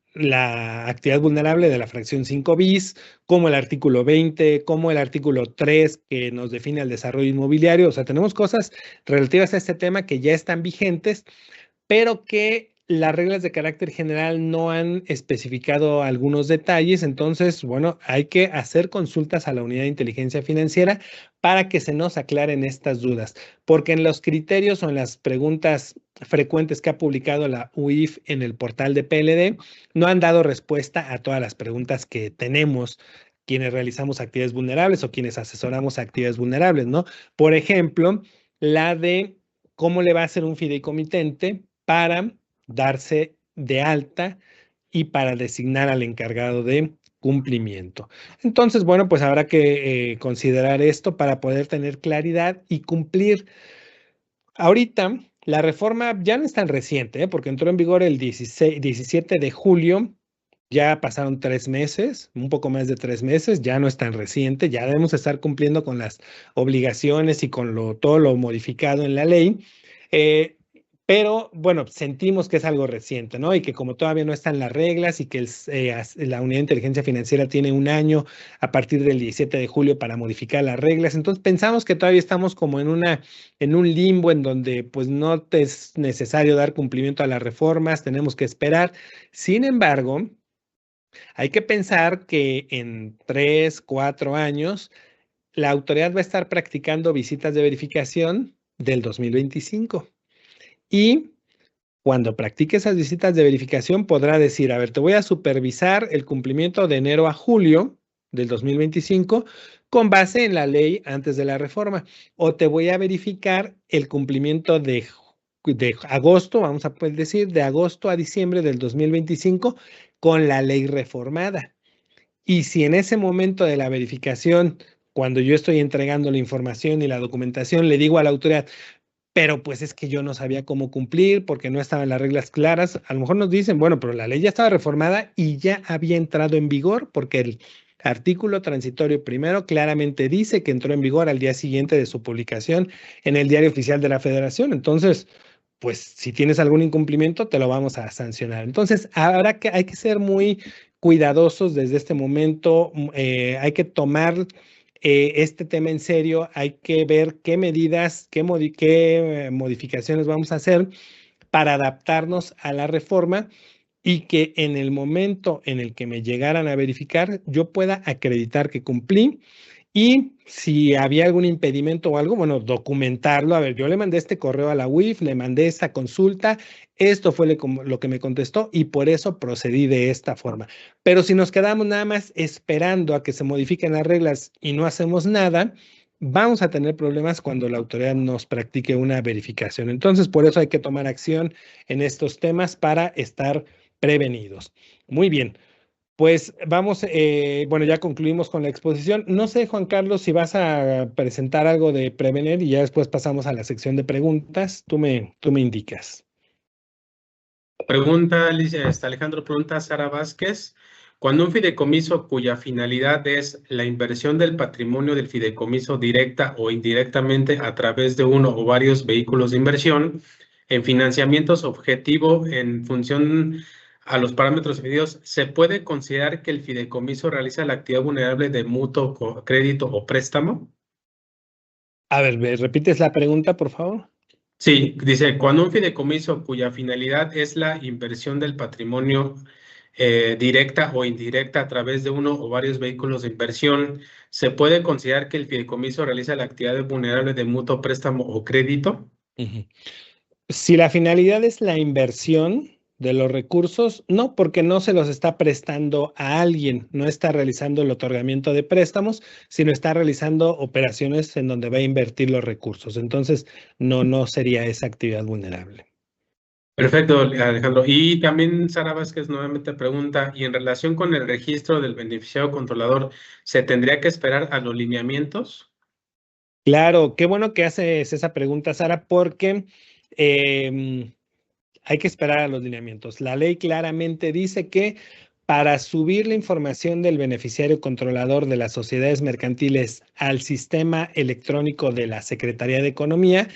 actividad vulnerable de la fracción 5 bis, como el artículo 20, como el artículo 3 que nos define el desarrollo inmobiliario. O sea, tenemos cosas relativas a este tema que ya están vigentes, pero que las reglas de carácter general no han especificado algunos detalles. Entonces, bueno, hay que hacer consultas a la unidad de inteligencia financiera para que se nos aclaren estas dudas, porque en los criterios o en las preguntas frecuentes que ha publicado la UIF en el portal de PLD, no han dado respuesta a todas las preguntas que tenemos quienes realizamos actividades vulnerables o quienes asesoramos actividades vulnerables, ¿no? Por ejemplo, la de cómo le va a hacer un fideicomitente para darse de alta y para designar al encargado de cumplimiento. Entonces, bueno, pues habrá que considerar esto para poder tener claridad y cumplir. Ahorita, la reforma ya no es tan reciente, porque entró en vigor el 17 de julio. Ya pasaron 3 meses, un poco más de 3 meses, ya no es tan reciente, ya debemos estar cumpliendo con las obligaciones y con todo lo modificado en la ley. pero bueno, sentimos que es algo reciente, ¿no? Y que como todavía no están las reglas y que la Unidad de Inteligencia Financiera tiene un año a partir del 17 de julio para modificar las reglas, entonces pensamos que todavía estamos como en un limbo en donde pues no te es necesario dar cumplimiento a las reformas, tenemos que esperar. Sin embargo, hay que pensar que en 3, 4 años la autoridad va a estar practicando visitas de verificación del 2025 y cuando practique esas visitas de verificación, podrá decir, a ver, te voy a supervisar el cumplimiento de enero a julio del 2025 con base en la ley antes de la reforma, o te voy a verificar el cumplimiento de agosto, vamos a poder decir, de agosto a diciembre del 2025 con la ley reformada. Y si en ese momento de la verificación, cuando yo estoy entregando la información y la documentación, le digo a la autoridad, pero pues es que yo no sabía cómo cumplir porque no estaban las reglas claras. A lo mejor nos dicen, bueno, pero la ley ya estaba reformada y ya había entrado en vigor porque el artículo transitorio primero claramente dice que entró en vigor al día siguiente de su publicación en el Diario Oficial de la Federación. Entonces, pues si tienes algún incumplimiento, te lo vamos a sancionar. Entonces, ahora que hay que ser muy cuidadosos desde este momento, hay que tomar este tema en serio, hay que ver qué medidas, qué modificaciones vamos a hacer para adaptarnos a la reforma y que en el momento en el que me llegaran a verificar, yo pueda acreditar que cumplí y si había algún impedimento o algo, bueno, documentarlo. A ver, yo le mandé este correo a la UIF, le mandé esta consulta, esto fue lo que me contestó y por eso procedí de esta forma. Pero si nos quedamos nada más esperando a que se modifiquen las reglas y no hacemos nada, vamos a tener problemas cuando la autoridad nos practique una verificación. Entonces, por eso hay que tomar acción en estos temas para estar prevenidos. Muy bien. Pues vamos, bueno, ya concluimos con la exposición. No sé, Juan Carlos, si vas a presentar algo de Prevenir y ya después pasamos a la sección de preguntas. Tú me indicas. Pregunta, Alejandro, pregunta Sara Vázquez. Cuando un fideicomiso cuya finalidad es la inversión del patrimonio del fideicomiso directa o indirectamente a través de uno o varios vehículos de inversión en financiamientos objetivo en función a los parámetros definidos, ¿se puede considerar que el fideicomiso realiza la actividad vulnerable de mutuo crédito o préstamo? A ver, ¿me repites la pregunta, por favor? Sí, dice, cuando un fideicomiso cuya finalidad es la inversión del patrimonio directa o indirecta a través de uno o varios vehículos de inversión, ¿se puede considerar que el fideicomiso realiza la actividad vulnerable de mutuo préstamo o crédito? Ujú. Si la finalidad es la inversión de los recursos, no, porque no se los está prestando a alguien, no está realizando el otorgamiento de préstamos, sino está realizando operaciones en donde va a invertir los recursos. Entonces, no sería esa actividad vulnerable. Perfecto, Alejandro. Y también Sara Vázquez nuevamente pregunta, ¿y en relación con el registro del beneficiario controlador, se tendría que esperar a los lineamientos? Claro, qué bueno que haces esa pregunta, Sara, porque hay que esperar a los lineamientos. La ley claramente dice que para subir la información del beneficiario controlador de las sociedades mercantiles al sistema electrónico de la Secretaría de Economía,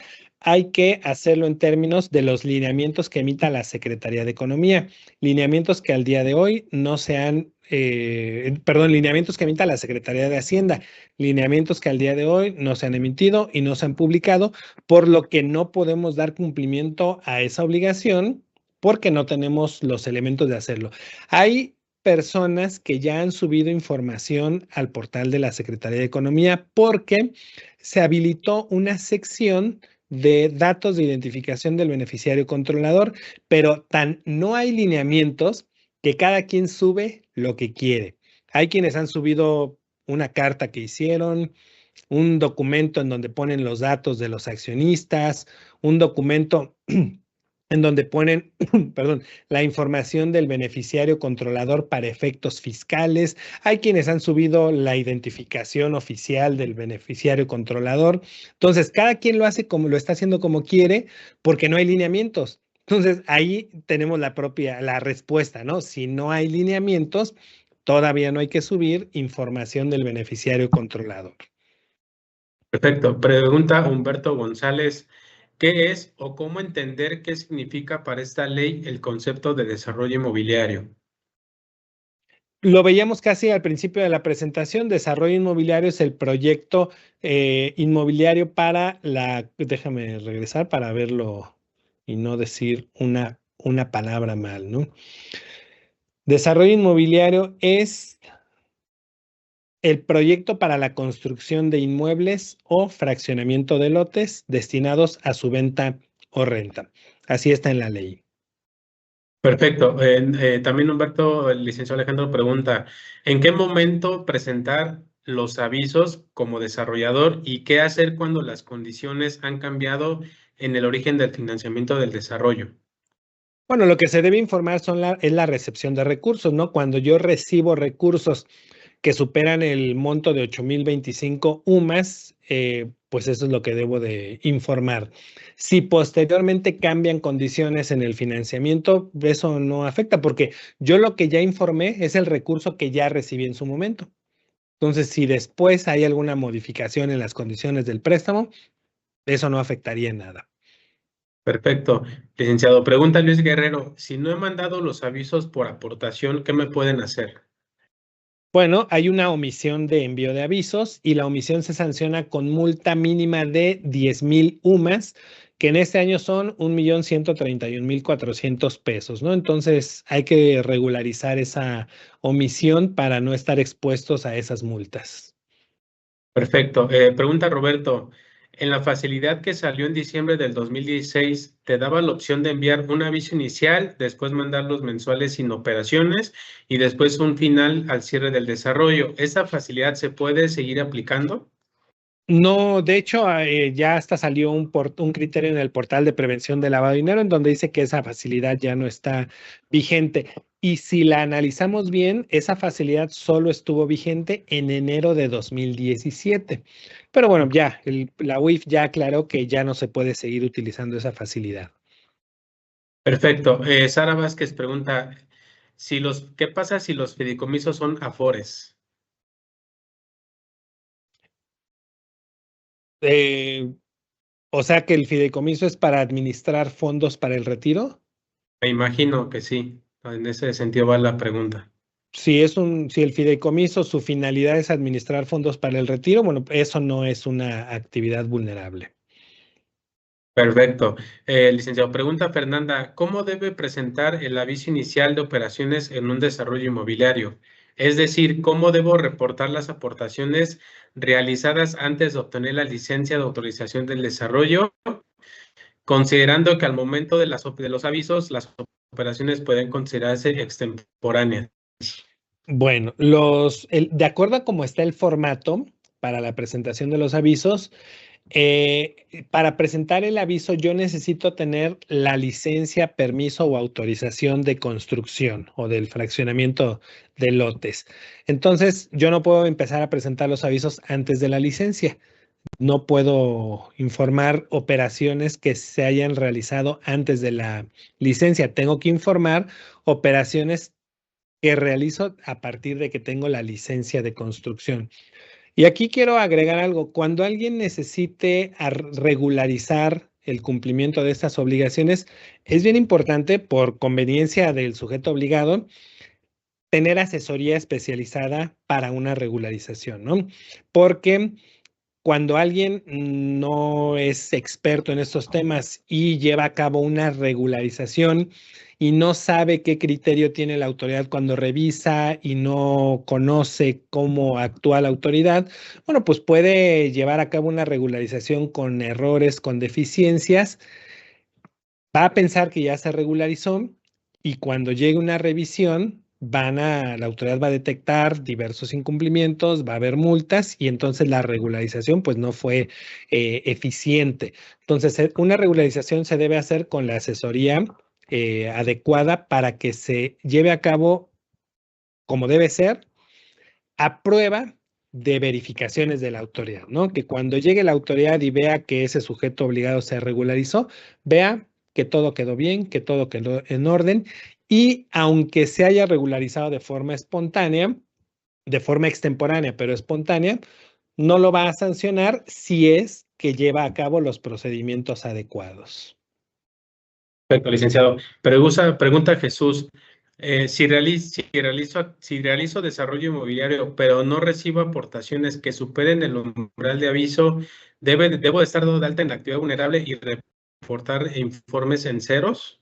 hay que hacerlo en términos de los lineamientos que emita la Secretaría de Economía. Lineamientos que al día de hoy no se han, perdón, lineamientos que emita la Secretaría de Hacienda, lineamientos que al día de hoy no se han emitido y no se han publicado, por lo que no podemos dar cumplimiento a esa obligación porque no tenemos los elementos de hacerlo. Hay personas que ya han subido información al portal de la Secretaría de Economía porque se habilitó una sección de datos de identificación del beneficiario controlador, pero tan no hay lineamientos que cada quien sube lo que quiere. Hay quienes han subido una carta que hicieron, un documento en donde ponen los datos de los accionistas, un documento en donde ponen, perdón, la información del beneficiario controlador para efectos fiscales. Hay quienes han subido la identificación oficial del beneficiario controlador. Entonces, cada quien lo hace como lo está haciendo como quiere, porque no hay lineamientos. Entonces, ahí tenemos la respuesta, ¿no? Si no hay lineamientos, todavía no hay que subir información del beneficiario controlador. Perfecto. Pregunta Humberto González. ¿Qué es o cómo entender qué significa para esta ley el concepto de desarrollo inmobiliario? Lo veíamos casi al principio de la presentación. Desarrollo inmobiliario es el proyecto inmobiliario para déjame regresar para verlo y no decir una palabra mal, ¿no? Desarrollo inmobiliario es el proyecto para la construcción de inmuebles o fraccionamiento de lotes destinados a su venta o renta. Así está en la ley. Perfecto. También Humberto, el licenciado Alejandro pregunta, ¿en qué momento presentar los avisos como desarrollador y qué hacer cuando las condiciones han cambiado en el origen del financiamiento del desarrollo? Bueno, lo que se debe informar es la recepción de recursos, ¿no? Cuando yo recibo recursos que superan el monto de 8,025 UMAS, pues eso es lo que debo de informar. Si posteriormente cambian condiciones en el financiamiento, eso no afecta porque yo lo que ya informé es el recurso que ya recibí en su momento. Entonces, si después hay alguna modificación en las condiciones del préstamo, eso no afectaría en nada. Perfecto. Licenciado, pregunta Luis Guerrero, si no he mandado los avisos por aportación, ¿qué me pueden hacer? Bueno, hay una omisión de envío de avisos y la omisión se sanciona con multa mínima de 10,000 UMAS, que en este año son 1,131,400 pesos, ¿no? Entonces hay que regularizar esa omisión para no estar expuestos a esas multas. Perfecto. Pregunta Roberto, en la facilidad que salió en diciembre del 2016, ¿te daba la opción de enviar un aviso inicial, después mandar los mensuales sin operaciones y después un final al cierre del desarrollo? ¿Esa facilidad se puede seguir aplicando? No, de hecho, ya hasta salió un criterio en el portal de prevención de lavado de dinero en donde dice que esa facilidad ya no está vigente. Y si la analizamos bien, esa facilidad solo estuvo vigente en enero de 2017. Pero bueno, ya, la UIF ya aclaró que ya no se puede seguir utilizando esa facilidad. Perfecto. Sara Vázquez pregunta, ¿qué pasa si los fideicomisos son afores? Eh, o sea que el fideicomiso es para administrar fondos para el retiro. Me imagino que sí. En ese sentido va la pregunta. Si el fideicomiso, su finalidad es administrar fondos para el retiro, bueno, eso no es una actividad vulnerable. Perfecto. Licenciado, pregunta Fernanda, ¿cómo debe presentar el aviso inicial de operaciones en un desarrollo inmobiliario? Es decir, ¿cómo debo reportar las aportaciones realizadas antes de obtener la licencia de autorización del desarrollo, considerando que al momento de los avisos, las operaciones pueden considerarse extemporáneas? Bueno, de acuerdo a cómo está el formato para la presentación de los avisos, para presentar el aviso yo necesito tener la licencia, permiso o autorización de construcción o del fraccionamiento de lotes. Entonces, yo no puedo empezar a presentar los avisos antes de la licencia. No puedo informar operaciones que se hayan realizado antes de la licencia. Tengo que informar operaciones que realizo a partir de que tengo la licencia de construcción. Y aquí quiero agregar algo. Cuando alguien necesite regularizar el cumplimiento de estas obligaciones, es bien importante, por conveniencia del sujeto obligado, tener asesoría especializada para una regularización, ¿no? Porque cuando alguien no es experto en estos temas y lleva a cabo una regularización y no sabe qué criterio tiene la autoridad cuando revisa y no conoce cómo actúa la autoridad, bueno, pues puede llevar a cabo una regularización con errores, con deficiencias, va a pensar que ya se regularizó y cuando llegue una revisión, la autoridad va a detectar diversos incumplimientos, va a haber multas y entonces la regularización pues no fue eficiente. Entonces, una regularización se debe hacer con la asesoría adecuada para que se lleve a cabo como debe ser, a prueba de verificaciones de la autoridad, ¿no? Que cuando llegue la autoridad y vea que ese sujeto obligado se regularizó, vea que todo quedó bien, que todo quedó en orden y aunque se haya regularizado de forma espontánea, de forma extemporánea, pero espontánea, no lo va a sancionar si es que lleva a cabo los procedimientos adecuados. Perfecto, licenciado. Pregunta Jesús, si realizo desarrollo inmobiliario, pero no recibo aportaciones que superen el umbral de aviso, ¿debo de estar dado de alta en la actividad vulnerable y reportar informes en ceros?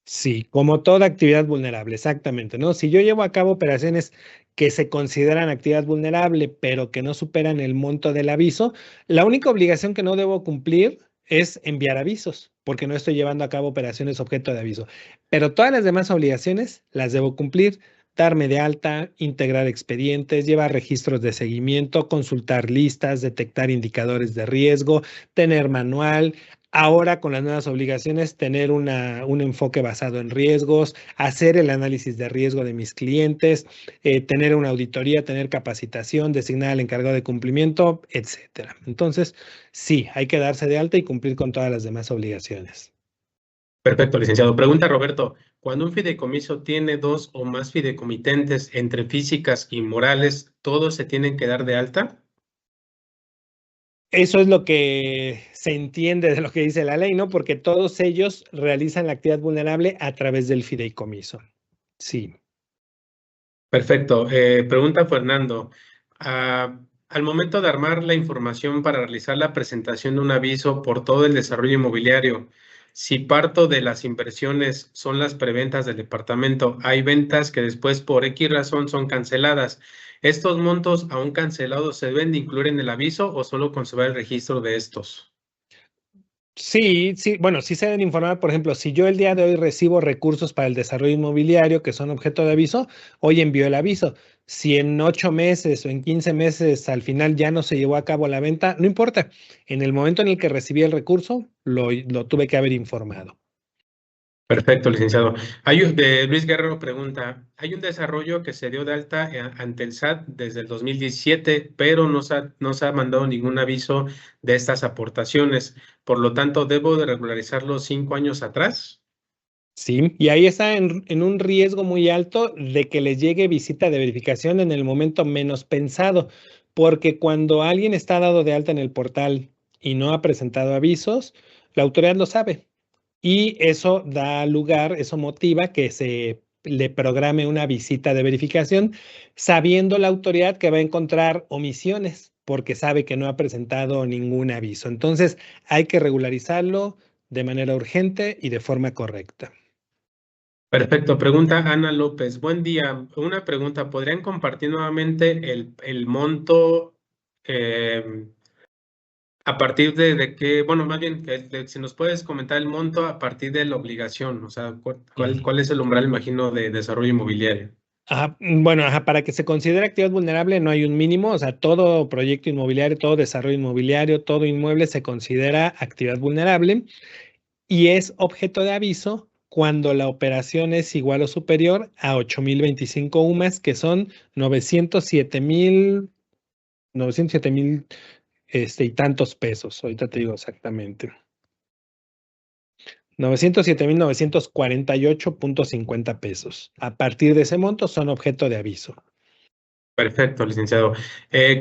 Sí, como toda actividad vulnerable, exactamente, ¿no? Si yo llevo a cabo operaciones que se consideran actividad vulnerable, pero que no superan el monto del aviso, la única obligación que no debo cumplir es enviar avisos, porque no estoy llevando a cabo operaciones objeto de aviso. Pero todas las demás obligaciones las debo cumplir: darme de alta, integrar expedientes, llevar registros de seguimiento, consultar listas, detectar indicadores de riesgo, tener manual. Ahora, con las nuevas obligaciones, tener un enfoque basado en riesgos, hacer el análisis de riesgo de mis clientes, tener una auditoría, tener capacitación, designar al encargado de cumplimiento, etcétera. Entonces, sí, hay que darse de alta y cumplir con todas las demás obligaciones. Perfecto, licenciado. Pregunta Roberto, cuando un fideicomiso tiene dos o más fideicomitentes entre físicas y morales, ¿todos se tienen que dar de alta? Eso es lo que se entiende de lo que dice la ley, ¿no? Porque todos ellos realizan la actividad vulnerable a través del fideicomiso. Sí. Perfecto. Pregunta Fernando, al momento de armar la información para realizar la presentación de un aviso por todo el desarrollo inmobiliario, si parto de las inversiones son las preventas del departamento, hay ventas que después por X razón son canceladas. ¿Estos montos aún cancelados se deben de incluir en el aviso o solo conservar el registro de estos? Sí, sí, bueno, sí se deben informar, por ejemplo, si yo el día de hoy recibo recursos para el desarrollo inmobiliario que son objeto de aviso, hoy envío el aviso. Si en 8 meses o en 15 meses al final ya no se llevó a cabo la venta, no importa. En el momento en el que recibí el recurso, lo tuve que haber informado. Perfecto, licenciado. Luis Guerrero pregunta, hay un desarrollo que se dio de alta ante el SAT desde el 2017, pero no se ha mandado ningún aviso de estas aportaciones. Por lo tanto, ¿debo de regularizarlo 5 años atrás? Sí, y ahí está en un riesgo muy alto de que les llegue visita de verificación en el momento menos pensado, porque cuando alguien está dado de alta en el portal y no ha presentado avisos, la autoridad lo sabe. Y eso da lugar, eso motiva que se le programe una visita de verificación, sabiendo la autoridad que va a encontrar omisiones, porque sabe que no ha presentado ningún aviso. Entonces, hay que regularizarlo de manera urgente y de forma correcta. Perfecto. Pregunta Ana López. Buen día. Una pregunta. ¿Podrían compartir nuevamente el monto a partir de qué, bueno, más bien, si nos puedes comentar el monto a partir de la obligación, o sea, cuál es el umbral, imagino, de desarrollo inmobiliario? Bueno, para que se considere actividad vulnerable no hay un mínimo, o sea, todo proyecto inmobiliario, todo desarrollo inmobiliario, todo inmueble se considera actividad vulnerable y es objeto de aviso cuando la operación es igual o superior a 8,025 UMAS, que son 907,000 y tantos pesos. Ahorita te digo exactamente. 907,948.50 pesos. A partir de ese monto son objeto de aviso. Perfecto, licenciado.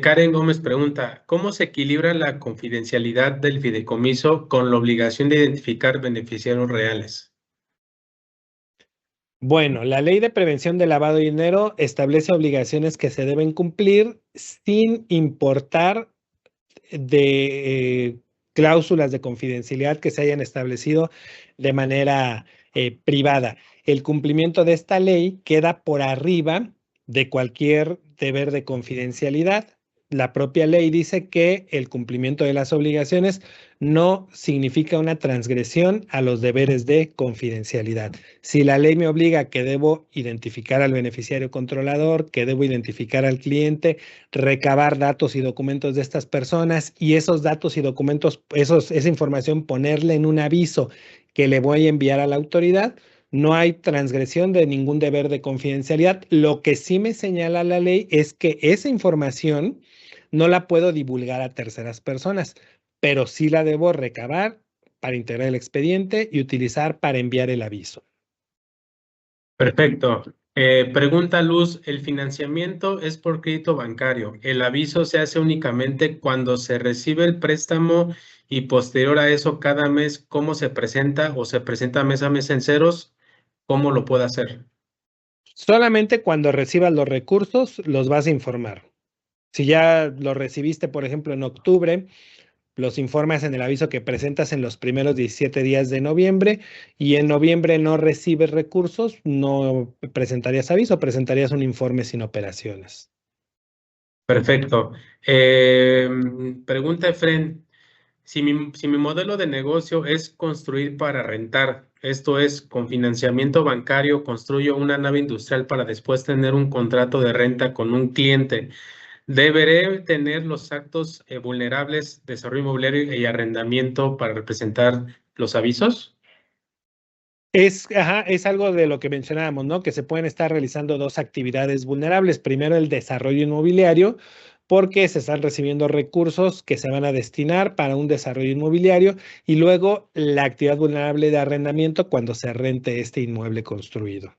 Karen Gómez pregunta, ¿cómo se equilibra la confidencialidad del fideicomiso con la obligación de identificar beneficiarios reales? Bueno, la Ley de Prevención del Lavado de Dinero establece obligaciones que se deben cumplir sin importar de cláusulas de confidencialidad que se hayan establecido de manera privada. El cumplimiento de esta ley queda por arriba de cualquier deber de confidencialidad. La propia ley dice que el cumplimiento de las obligaciones no significa una transgresión a los deberes de confidencialidad. Si la ley me obliga a que debo identificar al beneficiario controlador, que debo identificar al cliente, recabar datos y documentos de estas personas y esos datos y documentos, esa información ponerle en un aviso que le voy a enviar a la autoridad, no hay transgresión de ningún deber de confidencialidad. Lo que sí me señala la ley es que esa información no la puedo divulgar a terceras personas, pero sí la debo recabar para integrar el expediente y utilizar para enviar el aviso. Perfecto. Pregunta Luz, ¿el financiamiento es por crédito bancario? ¿El aviso se hace únicamente cuando se recibe el préstamo y posterior a eso cada mes cómo se presenta o se presenta mes a mes en ceros? ¿Cómo lo puede hacer? Solamente cuando recibas los recursos los vas a informar. Si ya los recibiste, por ejemplo, en octubre, los informas en el aviso que presentas en los primeros 17 días de noviembre y en noviembre no recibes recursos, no presentarías aviso, presentarías un informe sin operaciones. Perfecto. Pregunta Efren, si mi modelo de negocio es construir para rentar, esto es, con financiamiento bancario, construyo una nave industrial para después tener un contrato de renta con un cliente. ¿Deberé tener los actos vulnerables, desarrollo inmobiliario y arrendamiento para representar los avisos? Es algo de lo que mencionábamos, ¿no? Que se pueden estar realizando dos actividades vulnerables. Primero, el desarrollo inmobiliario, porque se están recibiendo recursos que se van a destinar para un desarrollo inmobiliario, y luego la actividad vulnerable de arrendamiento cuando se rente este inmueble construido.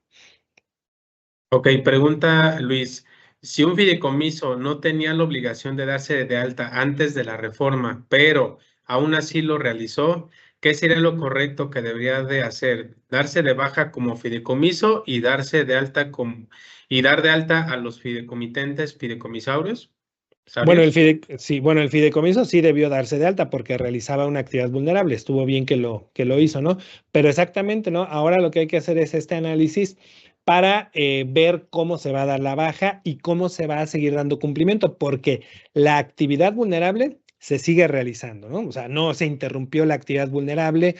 Ok, pregunta Luis, si un fideicomiso no tenía la obligación de darse de alta antes de la reforma, pero aún así lo realizó, ¿qué sería lo correcto que debería de hacer? ¿Darse de baja como fideicomiso y darse de alta y dar de alta a los fideicomitentes, fideicomisarios? Bueno, ¿Sabios? sí, bueno, el fideicomiso sí debió darse de alta porque realizaba una actividad vulnerable. Estuvo bien que lo hizo, ¿no? Pero exactamente, ¿no? Ahora lo que hay que hacer es este análisis para ver cómo se va a dar la baja y cómo se va a seguir dando cumplimiento, porque la actividad vulnerable se sigue realizando, ¿no? O sea, no se interrumpió la actividad vulnerable,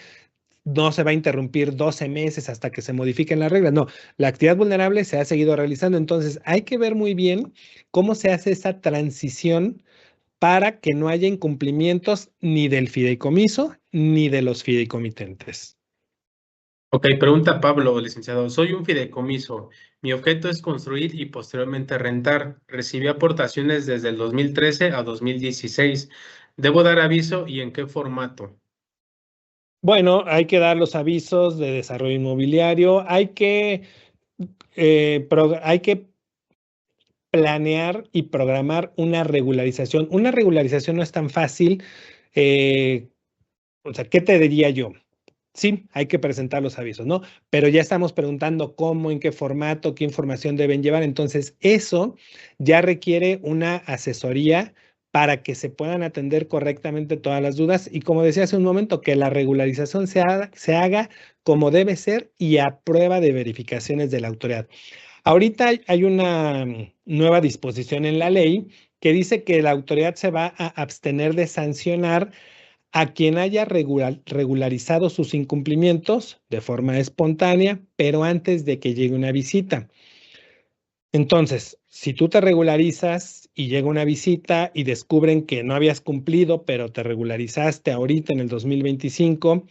no se va a interrumpir 12 meses hasta que se modifiquen las reglas. No, la actividad vulnerable se ha seguido realizando. Entonces, hay que ver muy bien cómo se hace esa transición para que no haya incumplimientos ni del fideicomiso ni de los fideicomitentes. Ok, pregunta Pablo, licenciado. Soy un fideicomiso. Mi objeto es construir y posteriormente rentar. Recibí aportaciones desde el 2013 a 2016. ¿Debo dar aviso y en qué formato? Bueno, hay que dar los avisos de desarrollo inmobiliario, hay que planear y programar una regularización. Una regularización no es tan fácil. eh, o sea, ¿qué te diría yo? Sí, hay que presentar los avisos, ¿no? Pero ya estamos preguntando cómo, en qué formato, qué información deben llevar. Entonces, eso ya requiere una asesoría para que se puedan atender correctamente todas las dudas. Y como decía hace un momento, que la regularización se haga como debe ser y a prueba de verificaciones de la autoridad. Ahorita hay una nueva disposición en la ley que dice que la autoridad se va a abstener de sancionar a quien haya regularizado sus incumplimientos de forma espontánea, pero antes de que llegue una visita. Entonces, si tú te regularizas y llega una visita y descubren que no habías cumplido, pero te regularizaste ahorita en el 2025,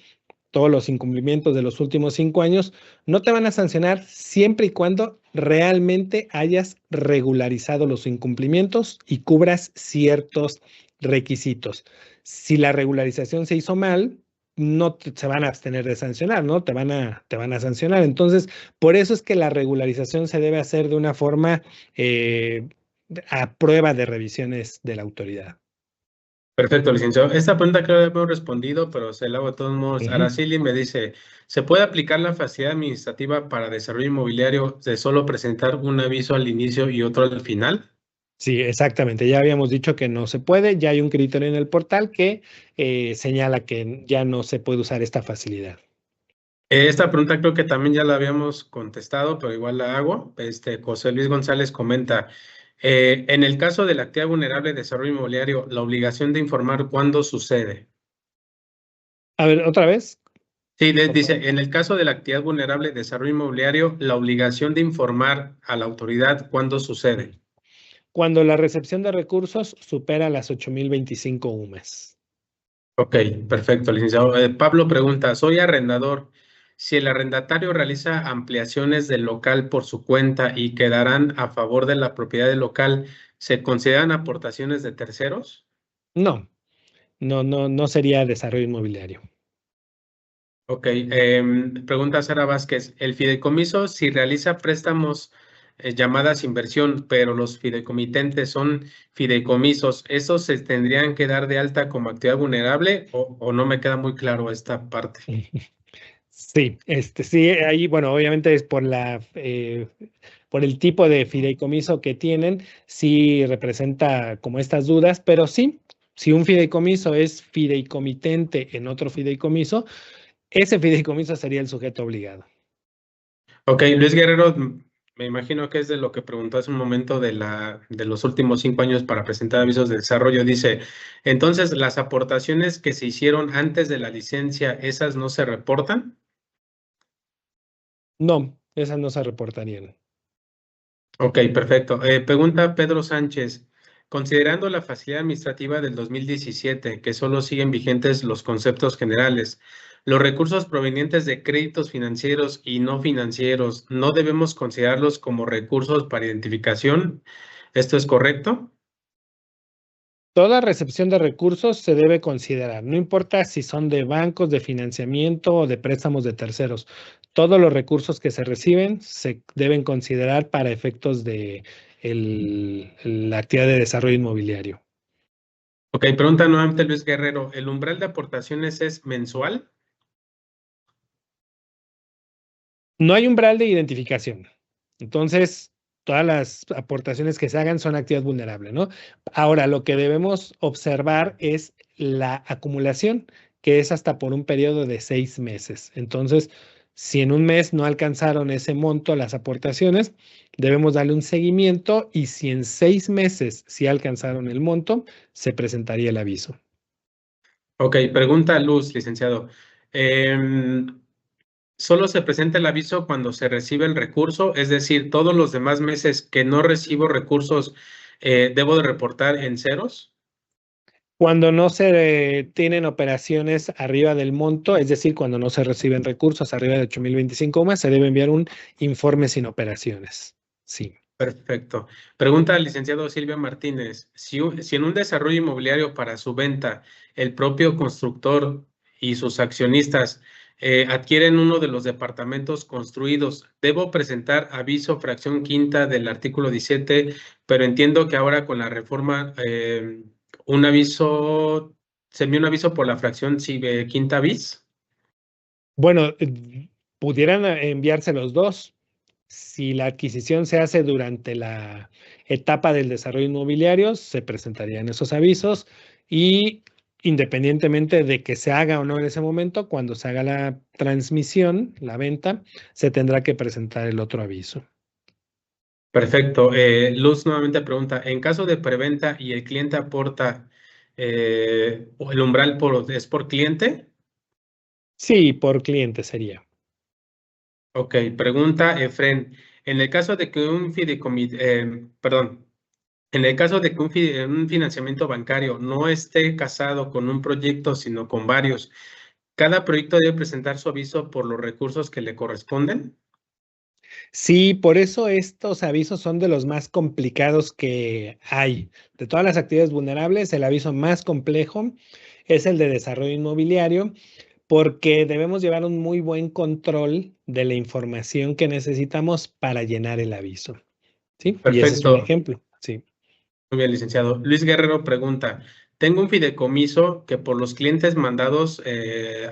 todos los incumplimientos de los últimos 5 años, no te van a sancionar siempre y cuando realmente hayas regularizado los incumplimientos y cubras ciertos requisitos. Si la regularización se hizo mal, no se van a abstener de sancionar, ¿no? Te van a sancionar. Entonces, por eso es que la regularización se debe hacer de una forma eh, a prueba de revisiones de la autoridad. Perfecto, licenciado. Esta pregunta creo que hemos respondido, pero se la hago de todos modos. Ujú. Araceli me dice, ¿se puede aplicar la facilidad administrativa para desarrollo inmobiliario de solo presentar un aviso al inicio y otro al final? Sí, exactamente. Ya habíamos dicho que no se puede. Ya hay un criterio en el portal que señala que ya no se puede usar esta facilidad. Esta pregunta creo que también ya la habíamos contestado, pero igual la hago. José Luis González comenta, en el caso de la actividad vulnerable de desarrollo inmobiliario, la obligación de informar cuándo sucede. A ver, otra vez, Sí, por favor. dice, en el caso de la actividad vulnerable de desarrollo inmobiliario, la obligación de informar a la autoridad cuándo sucede. Cuando la recepción de recursos supera las 8,025 UMAS. Ok, perfecto, licenciado. Pablo pregunta, soy arrendador. Si el arrendatario realiza ampliaciones del local por su cuenta y quedarán a favor de la propiedad del local, ¿se consideran aportaciones de terceros? No, no, no, no sería desarrollo inmobiliario. Ok, pregunta Sara Vázquez. El fideicomiso, si realiza préstamos llamadas inversión, pero los fideicomitentes son fideicomisos, ¿esos se tendrían que dar de alta como actividad vulnerable o no me queda muy claro esta parte? Sí, sí, ahí, bueno, obviamente es por el tipo de fideicomiso que tienen, sí representa como estas dudas, pero sí, si un fideicomiso es fideicomitente en otro fideicomiso, ese fideicomiso sería el sujeto obligado. Ok, Luis Guerrero, me imagino que es de lo que preguntó hace un momento de los últimos 5 años para presentar avisos de desarrollo. Dice, entonces, ¿las aportaciones que se hicieron antes de la licencia, esas no se reportan? No, esas no se reportarían. Ok, perfecto. Pregunta Pedro Sánchez. Considerando la facilidad administrativa del 2017, que solo siguen vigentes los conceptos generales, los recursos provenientes de créditos financieros y no financieros, ¿no debemos considerarlos como recursos para identificación? ¿Esto es correcto? Toda recepción de recursos se debe considerar, no importa si son de bancos, de financiamiento o de préstamos de terceros. Todos los recursos que se reciben se deben considerar para efectos de la actividad de desarrollo inmobiliario. Ok, pregunta nuevamente Luis Guerrero. ¿El umbral de aportaciones es mensual? No hay umbral de identificación. Entonces, todas las aportaciones que se hagan son actividad vulnerable, ¿no? Ahora, lo que debemos observar es la acumulación, que es hasta por un periodo de 6 meses. Entonces, si en un mes no alcanzaron ese monto las aportaciones, debemos darle un seguimiento y si en 6 meses sí alcanzaron el monto, se presentaría el aviso. Ok, pregunta Luz, licenciado. Em, Solo se presenta el aviso cuando se recibe el recurso, es decir, todos los demás meses que no recibo recursos, ¿debo de reportar en ceros? Cuando no se tienen operaciones arriba del monto, es decir, cuando no se reciben recursos arriba de 8,025 más, se debe enviar un informe sin operaciones. Sí. Perfecto. Pregunta al licenciado Silvia Martínez. Si en un desarrollo inmobiliario para su venta, el propio constructor y sus accionistas adquieren uno de los departamentos construidos, ¿debo presentar aviso fracción quinta del artículo 17? Pero entiendo que ahora con la reforma, un aviso, se envía un aviso por la fracción quinta bis. Bueno, pudieran enviarse los dos. Si la adquisición se hace durante la etapa del desarrollo inmobiliario, se presentarían esos avisos y independientemente de que se haga o no en ese momento, cuando se haga la transmisión, la venta, se tendrá que presentar el otro aviso. Perfecto. Luz nuevamente pregunta, en caso de preventa y el cliente aporta, el umbral es por cliente. Sí, por cliente sería. Ok, pregunta Efren, en el caso de que un perdón, en el caso de que un financiamiento bancario no esté casado con un proyecto, sino con varios, ¿cada proyecto debe presentar su aviso por los recursos que le corresponden? Sí, por eso estos avisos son de los más complicados que hay. De todas las actividades vulnerables, el aviso más complejo es el de desarrollo inmobiliario, porque debemos llevar un muy buen control de la información que necesitamos para llenar el aviso. ¿Sí? Y ese es un Perfecto. ejemplo. Sí. Muy bien, licenciado. Luis Guerrero pregunta, tengo un fideicomiso que por los clientes mandados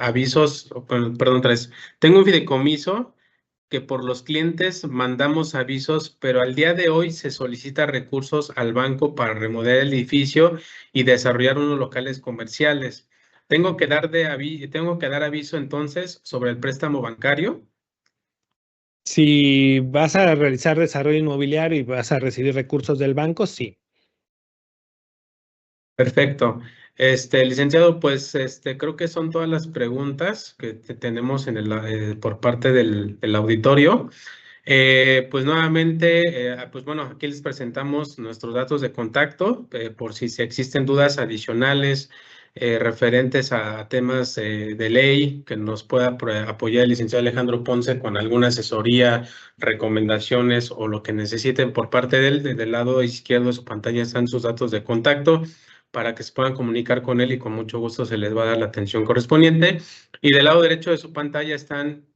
avisos, perdón, tengo un fideicomiso que por los clientes mandamos avisos, pero al día de hoy se solicita recursos al banco para remodelar el edificio y desarrollar unos locales comerciales. Tengo que dar aviso entonces sobre el préstamo bancario. Si vas a realizar desarrollo inmobiliario y vas a recibir recursos del banco, sí. Perfecto. Licenciado, pues creo que son todas las preguntas que tenemos por parte del auditorio. Pues nuevamente, pues bueno, aquí les presentamos nuestros datos de contacto por si se existen dudas adicionales referentes a temas de ley que nos pueda apoyar el licenciado Alejandro Ponce con alguna asesoría, recomendaciones o lo que necesiten por parte de él. Desde el lado izquierdo de su pantalla están sus datos de contacto. para que se puedan comunicar con él y con mucho gusto se les va a dar la atención correspondiente. Y del lado derecho de su pantalla están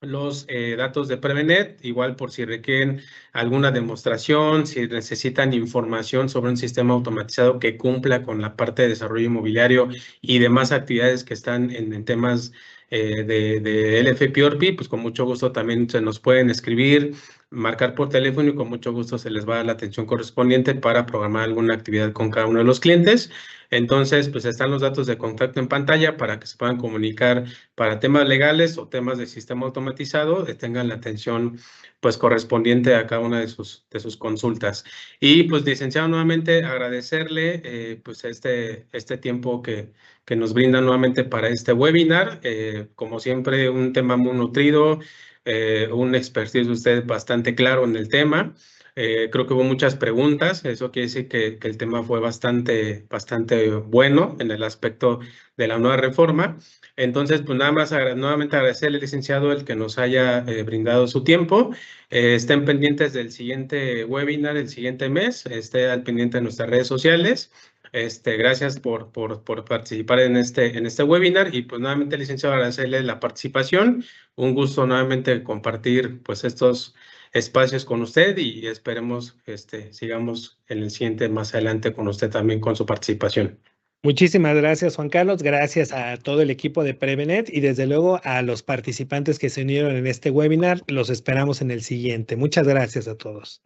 los datos de Prevenet, igual por si requieren alguna demostración, si necesitan información sobre un sistema automatizado que cumpla con la parte de desarrollo inmobiliario y demás actividades que están en temas de LFPORP, pues con mucho gusto también se nos pueden escribir, marcar por teléfono y con mucho gusto se les va a dar la atención correspondiente para programar alguna actividad con cada uno de los clientes. Entonces, pues están los datos de contacto en pantalla para que se puedan comunicar para temas legales o temas de sistema automatizado, tengan la atención pues correspondiente a cada una de sus consultas. Y pues, licenciado, nuevamente agradecerle pues este tiempo que nos brinda nuevamente para este webinar. Como siempre, un tema muy nutrido, un expertise de usted bastante claro en el tema. Creo que hubo muchas preguntas, eso quiere decir que el tema fue bastante bueno en el aspecto de la nueva reforma. Entonces, pues nada más nuevamente agradecerle, licenciado, el que nos haya brindado su tiempo. Estén pendientes del siguiente webinar, el siguiente mes, esté al pendiente de nuestras redes sociales. Gracias por participar en este webinar y pues nuevamente, licenciado, agradecerle la participación. Un gusto nuevamente compartir pues estos espacios con usted y esperemos sigamos en el siguiente más adelante con usted también con su participación. Muchísimas gracias, Juan Carlos. Gracias a todo el equipo de Prevenet y desde luego a los participantes que se unieron en este webinar. Los esperamos en el siguiente. Muchas gracias a todos.